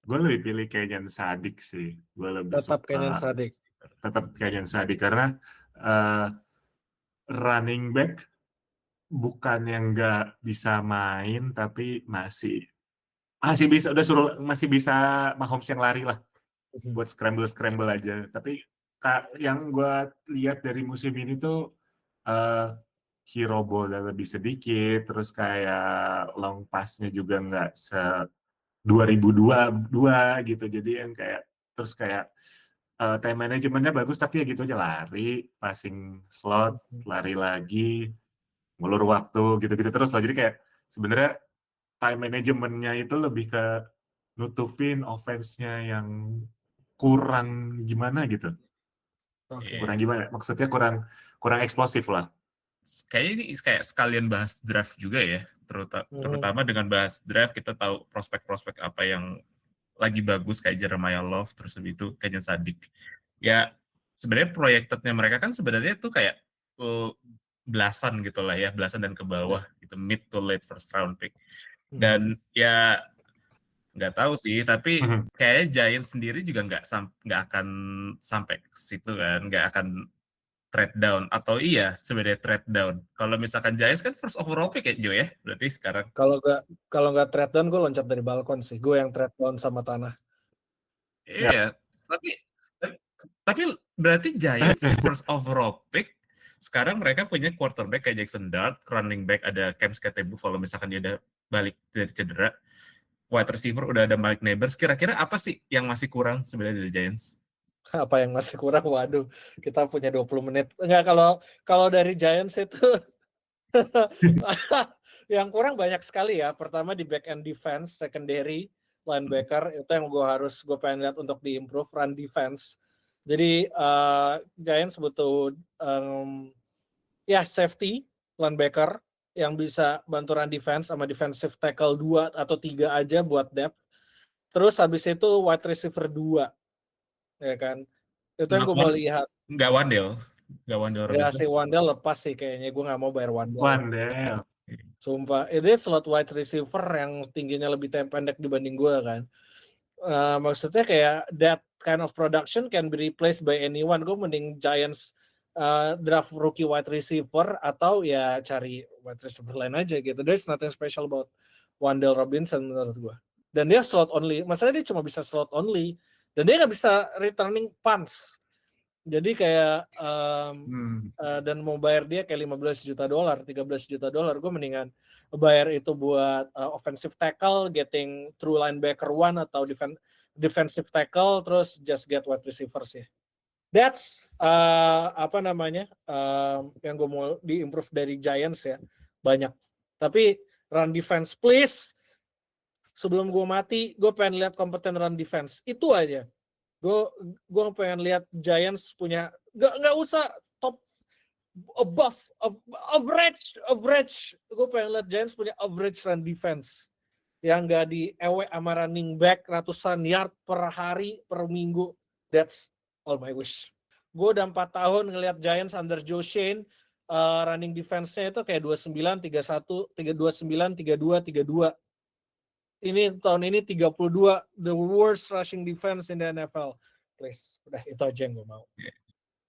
Gue lebih pilih Kenyon Sadik sih. Gue lebih tetap suka Kenyon Sadik. Tetap Kenyon Sadik karena running back bukan yang nggak bisa main, tapi masih bisa masih bisa Mahomes yang lari lah buat scramble aja. Tapi yang gue lihat dari musim ini tuh hero ball lebih sedikit, terus kayak long pass-nya juga nggak 2002 gitu. Jadi yang kayak terus kayak time manajemennya bagus, tapi ya gitu aja, lari, passing slot, lari lagi, ngulur waktu gitu-gitu terus lah. Jadi kayak sebenarnya time manajemennya itu lebih ke nutupin offense-nya yang kurang gimana gitu. Kurang gimana? Maksudnya kurang eksplosif lah. Kayaknya ini kayak sekalian bahas draft juga ya, terutama dengan bahas draft kita tahu prospek-prospek apa yang lagi bagus kayak Jeremiah Love, terus habis itu Kenyon Sadik. Ya sebenarnya projected-nya mereka kan sebenarnya tuh kayak belasan gitu lah ya, belasan dan ke bawah gitu, mid to late first round pick. Dan ya nggak tahu sih, tapi kayaknya Giants sendiri juga nggak akan sampai ke situ kan, nggak akan trade down, atau iya sebenarnya trade down. Kalau misalkan Giants kan first overall pick ya Jo ya, berarti sekarang. Kalau nggak trade down gue loncat dari balkon sih. Gue yang trade down sama tanah. Iya, tapi berarti Giants first overall pick sekarang mereka punya quarterback kayak Jackson Dart, running back ada Cam Skatebu kalau misalkan dia udah balik dari cedera, wide receiver udah ada Mike Neighbors. Kira-kira apa sih yang masih kurang sebenarnya dari Giants? Apa yang masih kurang? Waduh, kita punya 20 menit. Enggak, kalau dari Giants itu yang kurang banyak sekali ya. Pertama di back end defense, secondary, linebacker, itu yang gue pengen lihat untuk di-improve, run defense. Jadi Giants butuh safety, linebacker, yang bisa bantu run defense sama defensive tackle 2 atau 3 aja buat depth. Terus habis itu wide receiver 2. Ya kan, itu yang gue mau lihat. Nggak Wandel ya si Wandel lepas sih kayaknya, gue nggak mau bayar Wandel sumpah. Ini slot wide receiver yang tingginya lebih pendek dibanding gue kan. Maksudnya kayak that kind of production can be replaced by anyone. Gue mending Giants draft rookie wide receiver atau ya cari wide receiver lain aja gitu. There's nothing special about Wandel Robinson menurut gue. Dan dia slot only. Masalahnya dia cuma bisa slot only. Dan dia nggak bisa returning punts. Jadi kayak dan mau bayar dia kayak $15 juta, $13 juta, gue mendingan bayar itu buat offensive tackle, getting true linebacker 1 atau defensive tackle, terus just get wide receivers ya. That's yang gue mau di-improve dari Giants ya, banyak. Tapi run defense please. Sebelum gue mati, gue pengen lihat kompeten run defense. Itu aja. Gue pengen lihat Giants punya nggak usah top above average. Gue pengen lihat Giants punya average run defense yang nggak diewe sama running back ratusan yard per hari per minggu. That's all my wish. Gue udah 4 tahun ngelihat Giants under Joe Shane, running defense-nya itu kayak 29, 31, 29, 32, 32. Ini tahun ini 32, the worst rushing defense in the NFL. Please, udah itu aja yang gue mau.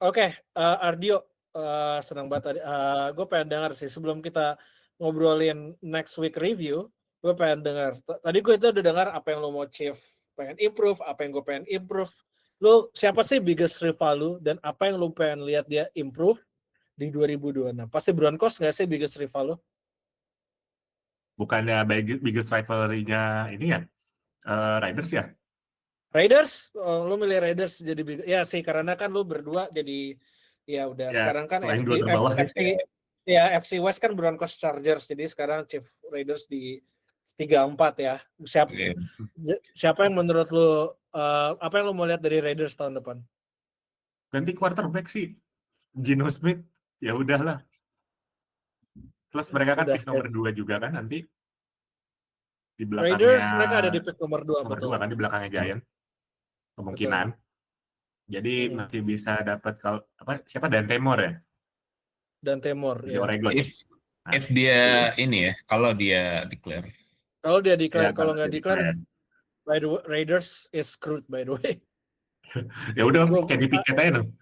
Oke, Ardio, senang banget tadi. Gue pengen dengar sih sebelum kita ngobrolin next week review. Gue pengen dengar. Tadi gue itu udah dengar apa yang lo mau Chief pengen improve, apa yang gue pengen improve. Lo siapa sih biggest rival lu dan apa yang lo pengen lihat dia improve di 2026? Pasti Broncos nggak sih biggest rival lo? Bukannya biggest rivalry-nya ini ya? Raiders ya? Raiders? Lu milih Raiders jadi ya sih, karena kan lu berdua jadi ya udah ya, sekarang kan FC West kan Broncos Chargers, jadi sekarang Chief Raiders di 3-4 ya. Siapa yang menurut lu apa yang lu mau lihat dari Raiders tahun depan? Ganti quarterback sih. Geno Smith, ya udahlah. Plus mereka kan pick nomor 2 juga kan nanti. Di belakangnya Raiders mereka ada di pick nomor 2 nomor betul. 2 kan, di belakangnya Giant. Kemungkinan. Jadi masih bisa dapat kalau siapa Dante Moore ya? Dante Moore Di ya. Oregon. If dia ini ya, kalau dia declare. Kalau dia declare, Ya, kalau kalau nggak dia declare, by the way, Raiders is screwed by the way. Ya udah, Kenny Pickett aja dong.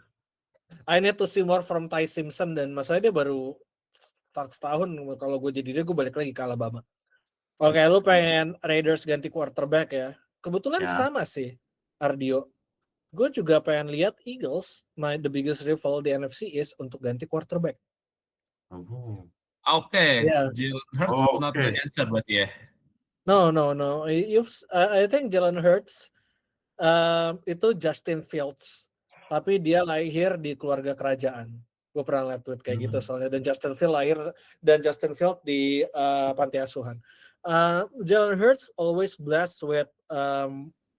I need to see more from Ty Simpson, dan masalahnya dia baru start setahun. Kalau gue jadi dia, gue balik lagi ke Alabama. Oke, lu pengen Raiders ganti quarterback ya? Kebetulan Ya. sama sih, Ardio. Gue juga pengen lihat Eagles, the biggest rival di NFC East, untuk ganti quarterback. Okay, Yeah. Jalen Hurts not the answer berarti ya. No. I think Jalen Hurts itu Justin Fields, tapi dia lahir di keluarga kerajaan. Gue pernah lihat tweet kayak gitu soalnya. Dan Justin Fields di panti asuhan. Jalen Hurts always blessed with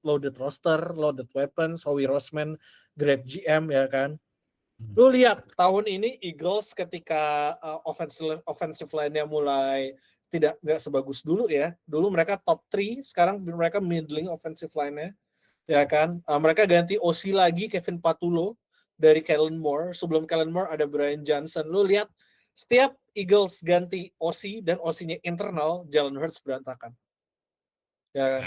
loaded roster, loaded weapons. Howie Roseman, great GM ya kan. Lu lihat tahun ini Eagles ketika offensive line-nya mulai nggak sebagus dulu ya. Dulu mereka top 3, sekarang mereka middling offensive line-nya. Ya kan? Mereka ganti OC lagi, Kevin Patulo dari Kellen Moore. Sebelum Kellen Moore ada Brian Johnson. Lu lihat setiap Eagles ganti OC dan OC-nya internal, Jalen Hurts berantakan. Ya kan?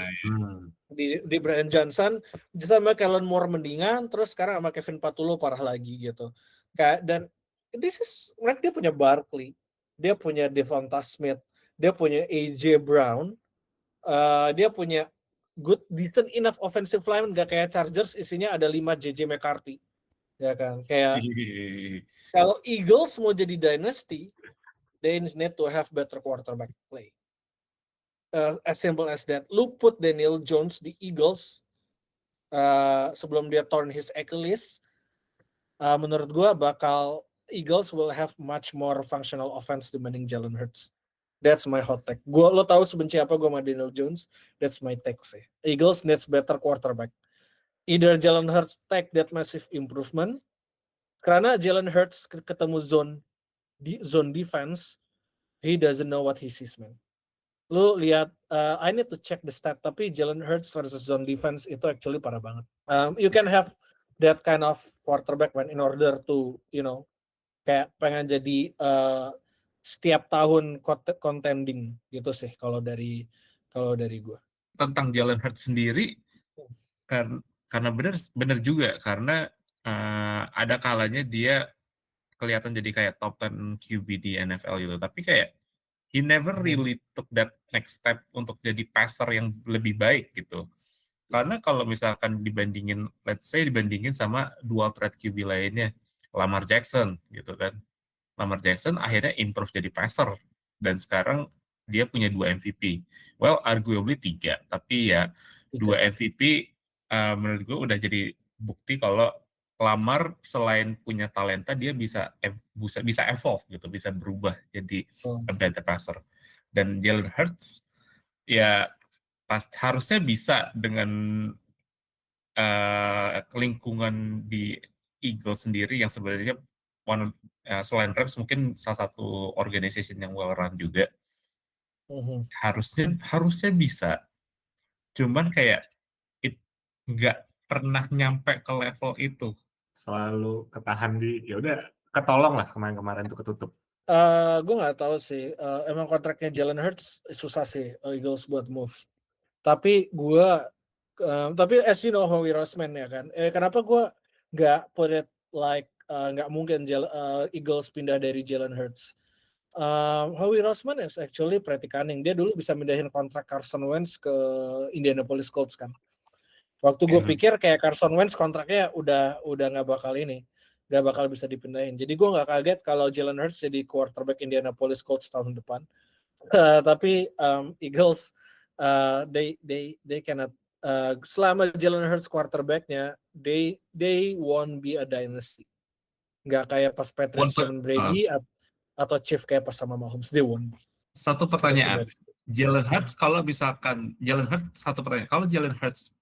Di Brian Johnson sama Kellen Moore mendingan, terus sekarang sama Kevin Patulo parah lagi gitu. Dan dia punya Barkley, dia punya Devonta Smith, dia punya AJ Brown, dia punya decent enough offensive line, gak kayak Chargers isinya ada 5 JJ McCarthy. Ya kan? Kayak kalau Eagles mau jadi dynasty, they need to have better quarterback play. As simple as that. Lu put Daniel Jones di Eagles sebelum dia torn his Achilles, menurut gua bakal Eagles will have much more functional offense dibanding Jalen Hurts. That's my hot take. Lo tahu sebenci apa gue sama Daniel Jones? That's my take sih. Eagles needs better quarterback. Either Jalen Hurts take that massive improvement, karena Jalen Hurts ketemu zone defense, he doesn't know what he sees, man. Lu lihat, I need to check the stat, tapi Jalen Hurts versus zone defense itu actually parah banget. You can have that kind of quarterback man in order to, kayak pengen jadi setiap tahun contending gitu sih kalau dari gue. Tentang Jalen Hurts sendiri, karena benar juga, karena ada kalanya dia kelihatan jadi kayak top 10 QB di NFL gitu, tapi kayak he never really took that next step untuk jadi passer yang lebih baik gitu. Karena kalau misalkan let's say dibandingin sama dual threat QB lainnya, Lamar Jackson gitu kan. Lamar Jackson akhirnya improve jadi passer, dan sekarang dia punya 2 MVP. Well, arguably 3, tapi ya 2 MVP menurut gue udah jadi bukti kalau Lamar selain punya talenta, dia bisa evolve gitu, bisa berubah jadi a better passer. Dan Jalen Hurts ya harusnya bisa dengan lingkungan di Eagles sendiri yang sebenarnya selain Rams mungkin salah satu organization yang well run juga. Harusnya bisa. Cuman kayak nggak pernah nyampe ke level itu. Selalu ketahan ya udah ketolong lah kemarin tuh ketutup. Gue nggak tahu sih. Emang kontraknya Jalen Hurts susah sih Eagles buat move. Tapi as you know Howie Roseman ya kan. Kenapa gue nggak put it like nggak mungkin Eagles pindah dari Jalen Hurts. Howie Roseman is actually pretty cunning. Dia dulu bisa mindahin kontrak Carson Wentz ke Indianapolis Colts kan. Waktu gue pikir kayak Carson Wentz kontraknya udah nggak bakal bisa dipindahin. Jadi gue nggak kaget kalau Jalen Hurts jadi quarterback Indianapolis Colts tahun depan. Tapi Eagles they cannot. Selama Jalen Hurts quarterbacknya, they won't be a dynasty. Nggak kayak pas Patriots sama Brady atau Chief kayak pas sama Mahomes. They won't be. Satu pertanyaan, Jalen Hurts kalau Jalen Hurts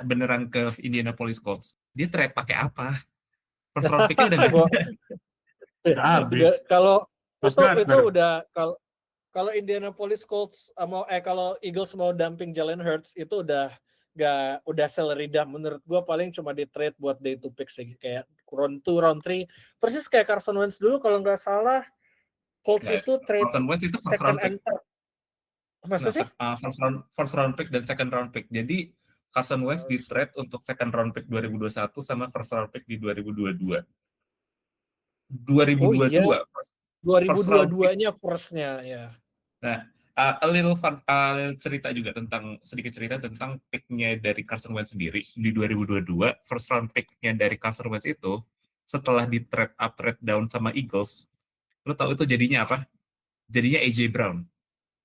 beneran ke Indianapolis Colts, dia trade pakai apa? First round pick-nya udah nggak ada. Habis. Kalau itu udah kalau Indianapolis Colts kalau Eagles mau dumping Jalen Hurts itu udah salary dump. Menurut gue paling cuma di trade buat day to pick sih, kayak round 2, round 3. Persis kayak Carson Wentz dulu kalau nggak salah. Colts Nggak, itu trade Carson Wentz itu first second round pick. and third. Masa sih? First round pick dan second round pick. Jadi Carson Wentz di trade untuk second round pick 2021 sama first round pick di 2022. 2022 Oh iya, first round pick. 2022-nya first-nya ya. Nah, sedikit cerita tentang pick-nya dari Carson Wentz sendiri di 2022. First round pick-nya dari Carson Wentz itu setelah di trade up, trade down sama Eagles, lo tahu itu jadinya apa? Jadinya AJ Brown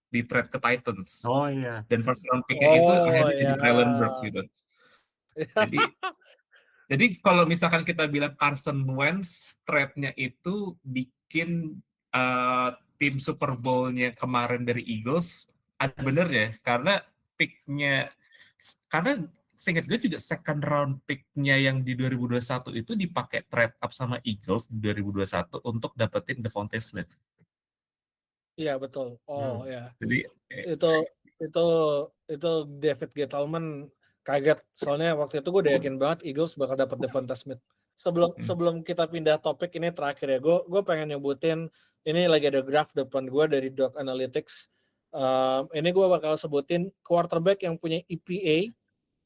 di trade ke Titans. Oh iya. Dan first round pick-nya itu akhirnya jadi Traylon Burks gitu. Jadi kalau misalkan kita bilang Carson Wentz trade-nya itu bikin tim Super Bowl-nya kemarin dari Eagles ada benernya, karena pick-nya, karena seingat gue juga second round pick-nya yang di 2021 itu dipakai trade up sama Eagles di 2021 untuk dapetin Devontae Smith. Iya betul. Oh ya. Jadi itu David Gettleman kaget, soalnya waktu itu gue udah yakin banget Eagles bakal dapat Devonta Smith. Sebelum kita pindah topik ini terakhir ya, gue pengen nyebutin, ini lagi ada graph depan gue dari Dog Analytics. Ini gue bakal sebutin quarterback yang punya EPA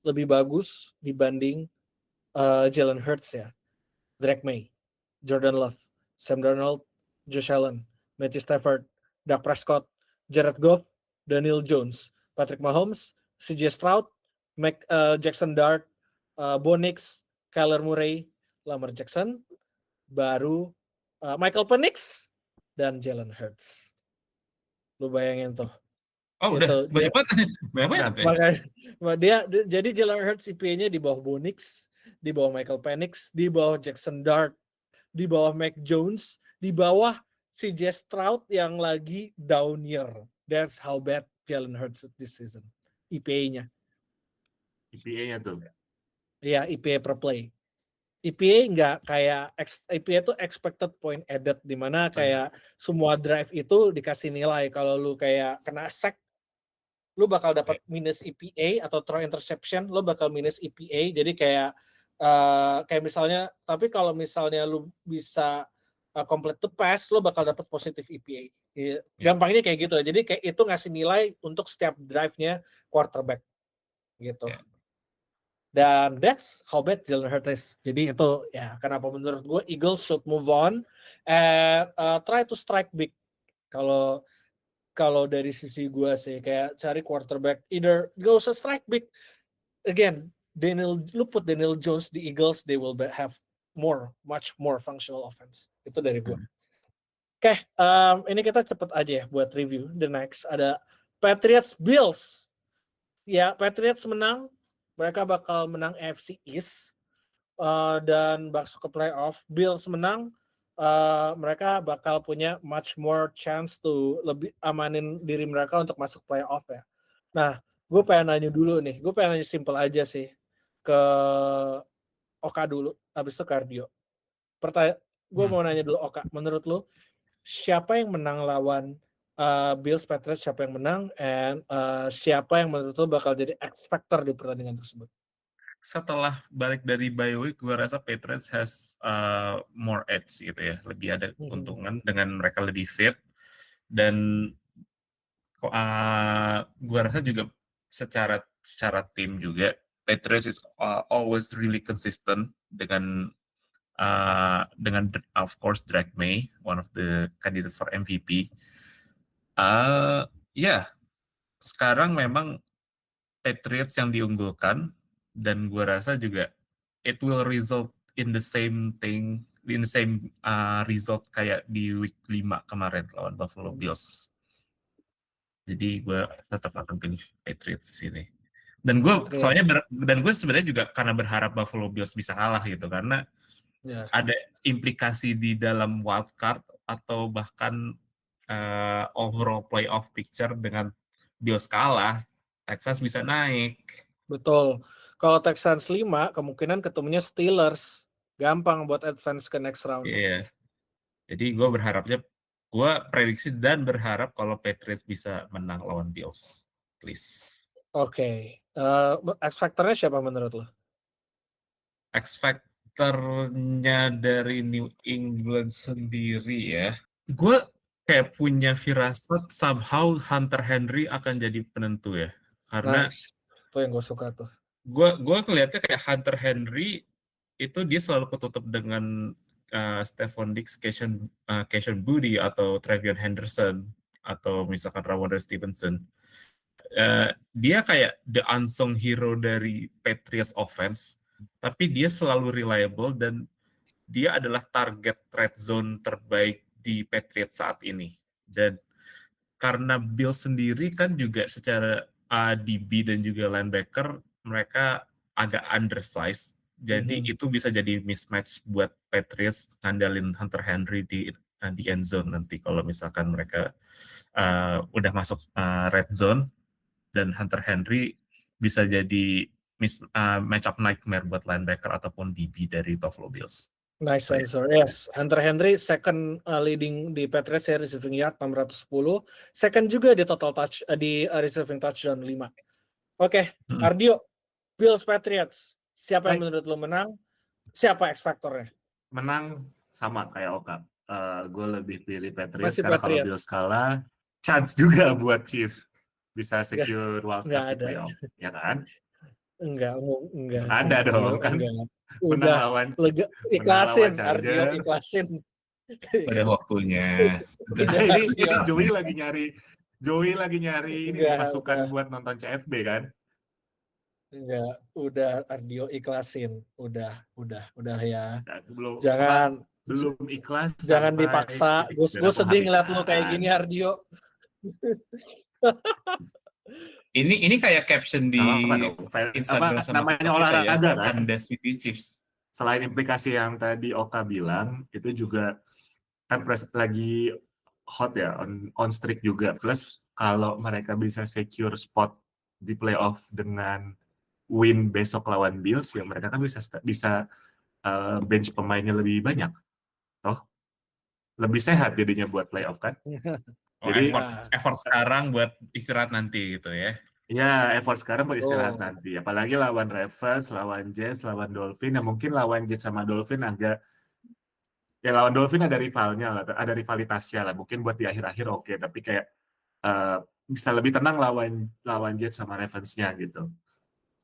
lebih bagus dibanding Jalen Hurts ya. Drake May, Jordan Love, Sam Darnold, Josh Allen, Matthew Stafford, Dak Prescott, Jared Goff, Daniel Jones, Patrick Mahomes, CJ Stroud, Jackson Dart, Bo Nix, Kyler Murray, Lamar Jackson, baru Michael Penix, dan Jalen Hurts. Lu bayangin tuh. Oh udah, banyak banget. Jadi Jalen Hurts IPA-nya di bawah Bo Nix, di bawah Michael Penix, di bawah Jackson Dart, di bawah Mac Jones, di bawah CJ Stroud yang lagi down year. That's how bad Jalen Hurts this season. IPA-nya. IPA-nya tuh. Iya, IPA per play. IPA nggak kayak IPA itu expected point added, di mana kayak semua drive itu dikasih nilai. Kalau lu kayak kena sack, lu bakal dapat minus EPA, atau throw interception, lu bakal minus EPA. Jadi kayak misalnya, tapi kalau misalnya lu bisa complete the pass, lu bakal dapat positif EPA. Gampangnya kayak gitu. Jadi kayak itu ngasih nilai untuk setiap drive-nya quarterback gitu. Dan that's how bad Jalen Hurts is. Jadi itu ya kenapa menurut gue Eagles should move on and try to strike big. Kalau dari sisi gue sih kayak cari quarterback, either gak usah strike big. Again, lu put Daniel Jones di Eagles, they will have much more functional offense. Itu dari gue. Oke, ini kita cepet aja ya buat review. The next ada Patriots Bills. Ya, Patriots menang. Mereka bakal menang AFC East dan masuk ke playoff. Bills menang, mereka bakal punya much more chance to lebih amanin diri mereka untuk masuk playoff ya. Nah, gue pengen nanya dulu nih. Gue pengen nanya simple aja sih ke Oka dulu, habis itu Cardio. Gue mau nanya dulu Oka, menurut lu siapa yang menang lawan Bills Patriots, siapa yang menang, and siapa yang menurut lo bakal jadi X factor di pertandingan tersebut? Setelah balik dari bye week, gue rasa Patriots has more edge gitu ya, lebih ada keuntungan dengan mereka lebih fit, dan gue rasa juga secara tim juga Patriots is always really consistent dengan of course Drake May, one of the candidates for MVP. Sekarang memang Patriots yang diunggulkan, dan gue rasa juga it will result in the same result kayak di week 5 kemarin lawan Buffalo Bills. Jadi gue tetap akan pilih Patriots sini. Dan gue sebenarnya juga karena berharap Buffalo Bills bisa kalah gitu, karena ada implikasi di dalam wild card atau bahkan overall playoff picture. Dengan Bills kalah, Texans bisa naik. Betul. Kalau Texans 5, kemungkinan ketemunya Steelers. Gampang buat advance ke next round. Iya. Jadi gue berharapnya Gue prediksi dan berharap kalau Patriots bisa menang lawan Bills. Please. Oke. X factor-nya siapa menurut lo? X factor-nya dari New England sendiri ya. Gue kayak punya firasat somehow Hunter Henry akan jadi penentu ya. Karena Nice. Itu yang gue suka tuh. gue ngeliatnya kayak Hunter Henry itu dia selalu ketutup dengan Stephon Diggs, Keishon Boutte atau Travion Henderson atau misalkan Ramondre Stevenson. Dia kayak the unsung hero dari Patriots offense, tapi dia selalu reliable dan dia adalah target red zone terbaik di Patriots saat ini. Dan karena Bill sendiri kan juga secara DB dan juga linebacker mereka agak undersized, jadi itu bisa jadi mismatch buat Patriots ngandalin Hunter Henry di end zone nanti kalau misalkan mereka udah masuk red zone, dan Hunter Henry bisa jadi match up nightmare buat linebacker ataupun DB dari Buffalo Bills. Nice answer. Yes, Hunter Henry second leading di Patriots ya, receiving yard 610. Second juga di total touch di receiving touchdown 5. Oke, Ardio, Bills Patriots. Siapa yang menurut lo menang? Siapa X factor-nya? Menang sama kayak Oka. Gue lebih pilih Patriots Masih karena kalau Patriots. Bills kalah, chance juga buat Chiefs bisa secure wildcard di ada. playoff, ya kan? Enggak Ada sih. dong kan. Enggak. Menang Udah lawan ikhlasin, Chargers. Ardio ikhlasin. Pada waktunya. ini Joey lagi nyari ini masukan buat nonton CFB kan? Enggak, udah Ardio ikhlasin, udah ya. Nah, belum ikhlas. Jangan dipaksa. Gue sedih ngeliat lu kayak gini, Ardio. Ini kayak caption di Instagram sama namanya olahraga ya, Kansas City Chiefs. Selain implikasi yang tadi Oka bilang, itu juga kan lagi hot ya, on streak juga. Plus kalau mereka bisa secure spot di playoff dengan win besok lawan Bills, ya mereka kan bisa bench pemainnya lebih banyak. Toh lebih sehat jadinya buat playoff kan. Jadi effort sekarang buat istirahat nanti gitu ya. Ya, effort sekarang buat istirahat nanti. Apalagi lawan Ravens, lawan Jets, lawan Dolphin. Ya mungkin lawan Jets sama Dolphin agak... Ya lawan Dolphin ada rivalnya lah, ada rivalitasnya lah. Mungkin buat di akhir-akhir oke, tapi kayak bisa lebih tenang lawan Jets sama Ravens-nya gitu.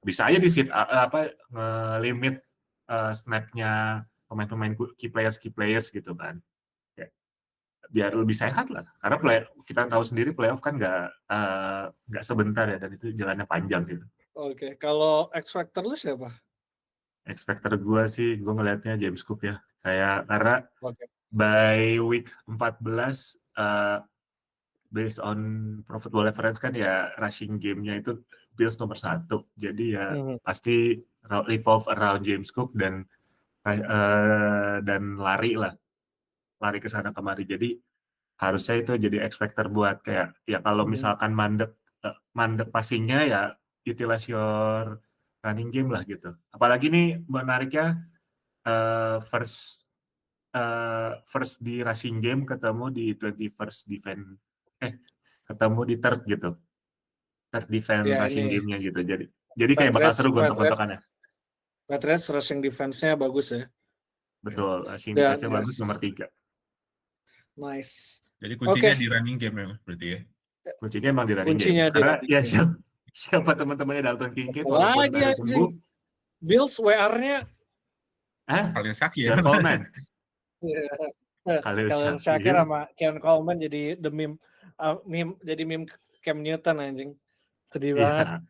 Bisa aja di nge-limit snap-nya pemain-pemain key players gitu kan. Biar lebih sehat lah, karena kita tahu sendiri playoff kan nggak sebentar ya, dan itu jalannya panjang gitu. Oke, kalau X factor lu siapa? X factor gue sih, gue ngelihatnya James Cook ya, karena by week 14 based on Pro Football Reference kan ya rushing game-nya itu Bills nomor 1, jadi ya pasti revolve around James Cook dan lari ke sana kemari. Jadi harusnya itu jadi X factor buat kayak ya kalau misalkan mandek passingnya ya utilize your running game lah gitu. Apalagi nih menariknya first di rushing game ketemu di 21st defense ketemu di third gitu. Third defense rushing game-nya gitu. Jadi kayak bakal seru gontok-gontokannya. Patriots rushing defense-nya bagus ya. Betul, rushing defense-nya bagus nomor 3. Nice. Jadi kuncinya di running game ya, berarti ya. Kuncinya emang di running game. Karena ya siapa teman-temannya Dalton Kincaid walaupun baru sembuh. Bills WR-nya Khalil Shakir. Coleman. Khalil Shakir sama Keon Coleman jadi the meme jadi meme Cam Newton anjing. Sedih banget.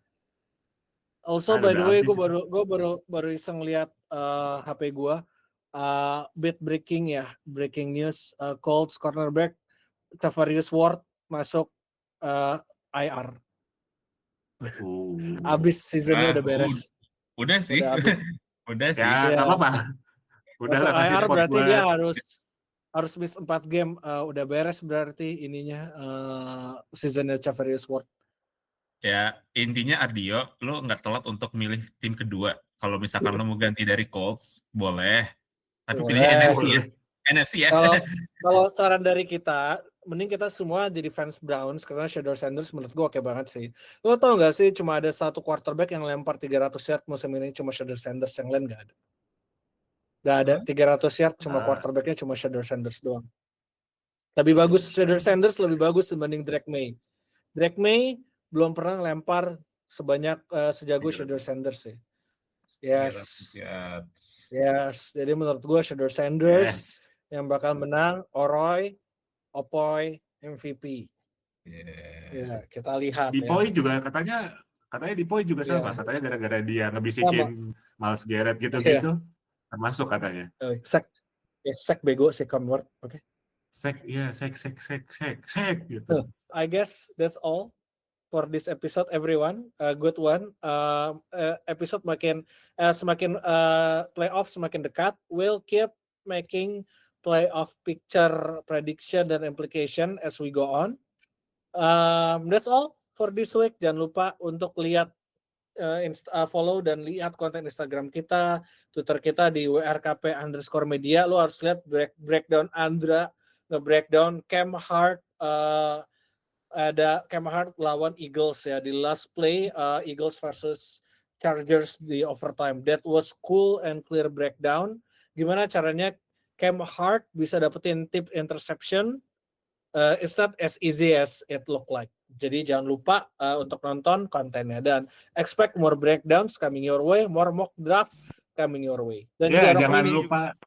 Also by the way gue baru iseng lihat HP gue. Breaking news, Colts cornerback Tavarius Ward masuk IR. Abis seasonnya udah beres. Udah sih. Udah sih. Ya, nggak apa-apa. Udah masuk lah, IR berarti dia harus miss 4 game. Udah beres berarti ininya seasonnya Tavarius Ward. Ya, intinya Ardio, lo nggak telat untuk milih tim kedua. Kalau misalkan lo mau ganti dari Colts, boleh. Tapi pilih NFC ya. NFC ya. Kalau saran dari kita, mending kita semua jadi fans Browns karena Shedeur Sanders menurut gue oke banget sih. Lo tau gak sih cuma ada satu quarterback yang lempar 300 yard musim ini cuma Shedeur Sanders, yang lain gak ada. Gak ada 300 yard cuma quarterbacknya cuma Shedeur Sanders doang. Lebih bagus Shedeur Sanders lebih bagus dibanding Drake May. Drake May belum pernah lempar sebanyak sejago Shedeur Sanders sih. Yes. Jadi menurut gue Shedeur Sanders yang bakal menang, Opoy MVP. Ya, kita lihat. Dipoy juga katanya Dipoy juga sama. Katanya gara-gara dia ngebisikin Myles Garrett gitu-gitu, termasuk katanya. Sek bego sih Convert, oke. Sek gitu. I guess that's all for this episode, everyone. Good one. Episode semakin playoff semakin dekat. We'll keep making playoff picture prediction dan implication as we go on. That's all for this week. Jangan lupa untuk lihat follow dan lihat konten Instagram kita, Twitter kita di WRKP_media. Lo harus lihat breakdown Andra, nge-breakdown Cam Hart. Ada Cam Hart lawan Eagles ya di last play, Eagles versus Chargers di overtime. That was cool and clear breakdown. Gimana caranya Cam Hart bisa dapetin tip interception? It's not as easy as it look like. Jadi jangan lupa untuk nonton kontennya dan expect more breakdowns coming your way, more mock draft coming your way. Dan jangan lupa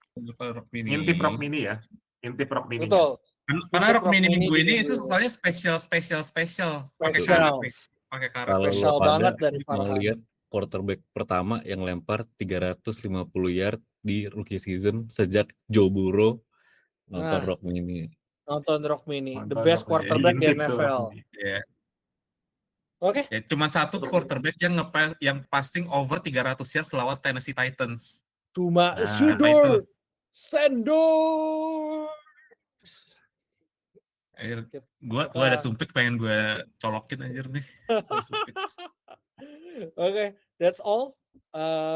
ngintip Rock Mini ya. Intip Rock Mini. Betul. Karena Rock Mini minggu ini itu soalnya spesial. Pakai karet. Spesial banget dari Farhan. Mau lihat quarterback pertama yang lempar 350 yard di rookie season sejak Joe Burrow, nonton Rock Mini. Nonton Rock Mini, the best quarterback di NFL. Yeah. Oke. Ya, cuma satu quarterback yang passing over 300 yards lawan Tennessee Titans. Cuma Shedeur Sanders. Gua ada sumpit pengen gue colokin anjir nih. Oke, that's all.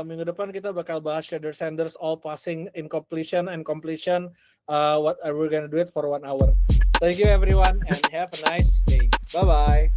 Minggu depan kita bakal bahas Shedeur Sanders all passing incompletion and completion. What are we gonna do it for 1 hour? Thank you everyone and have a nice day. Bye bye.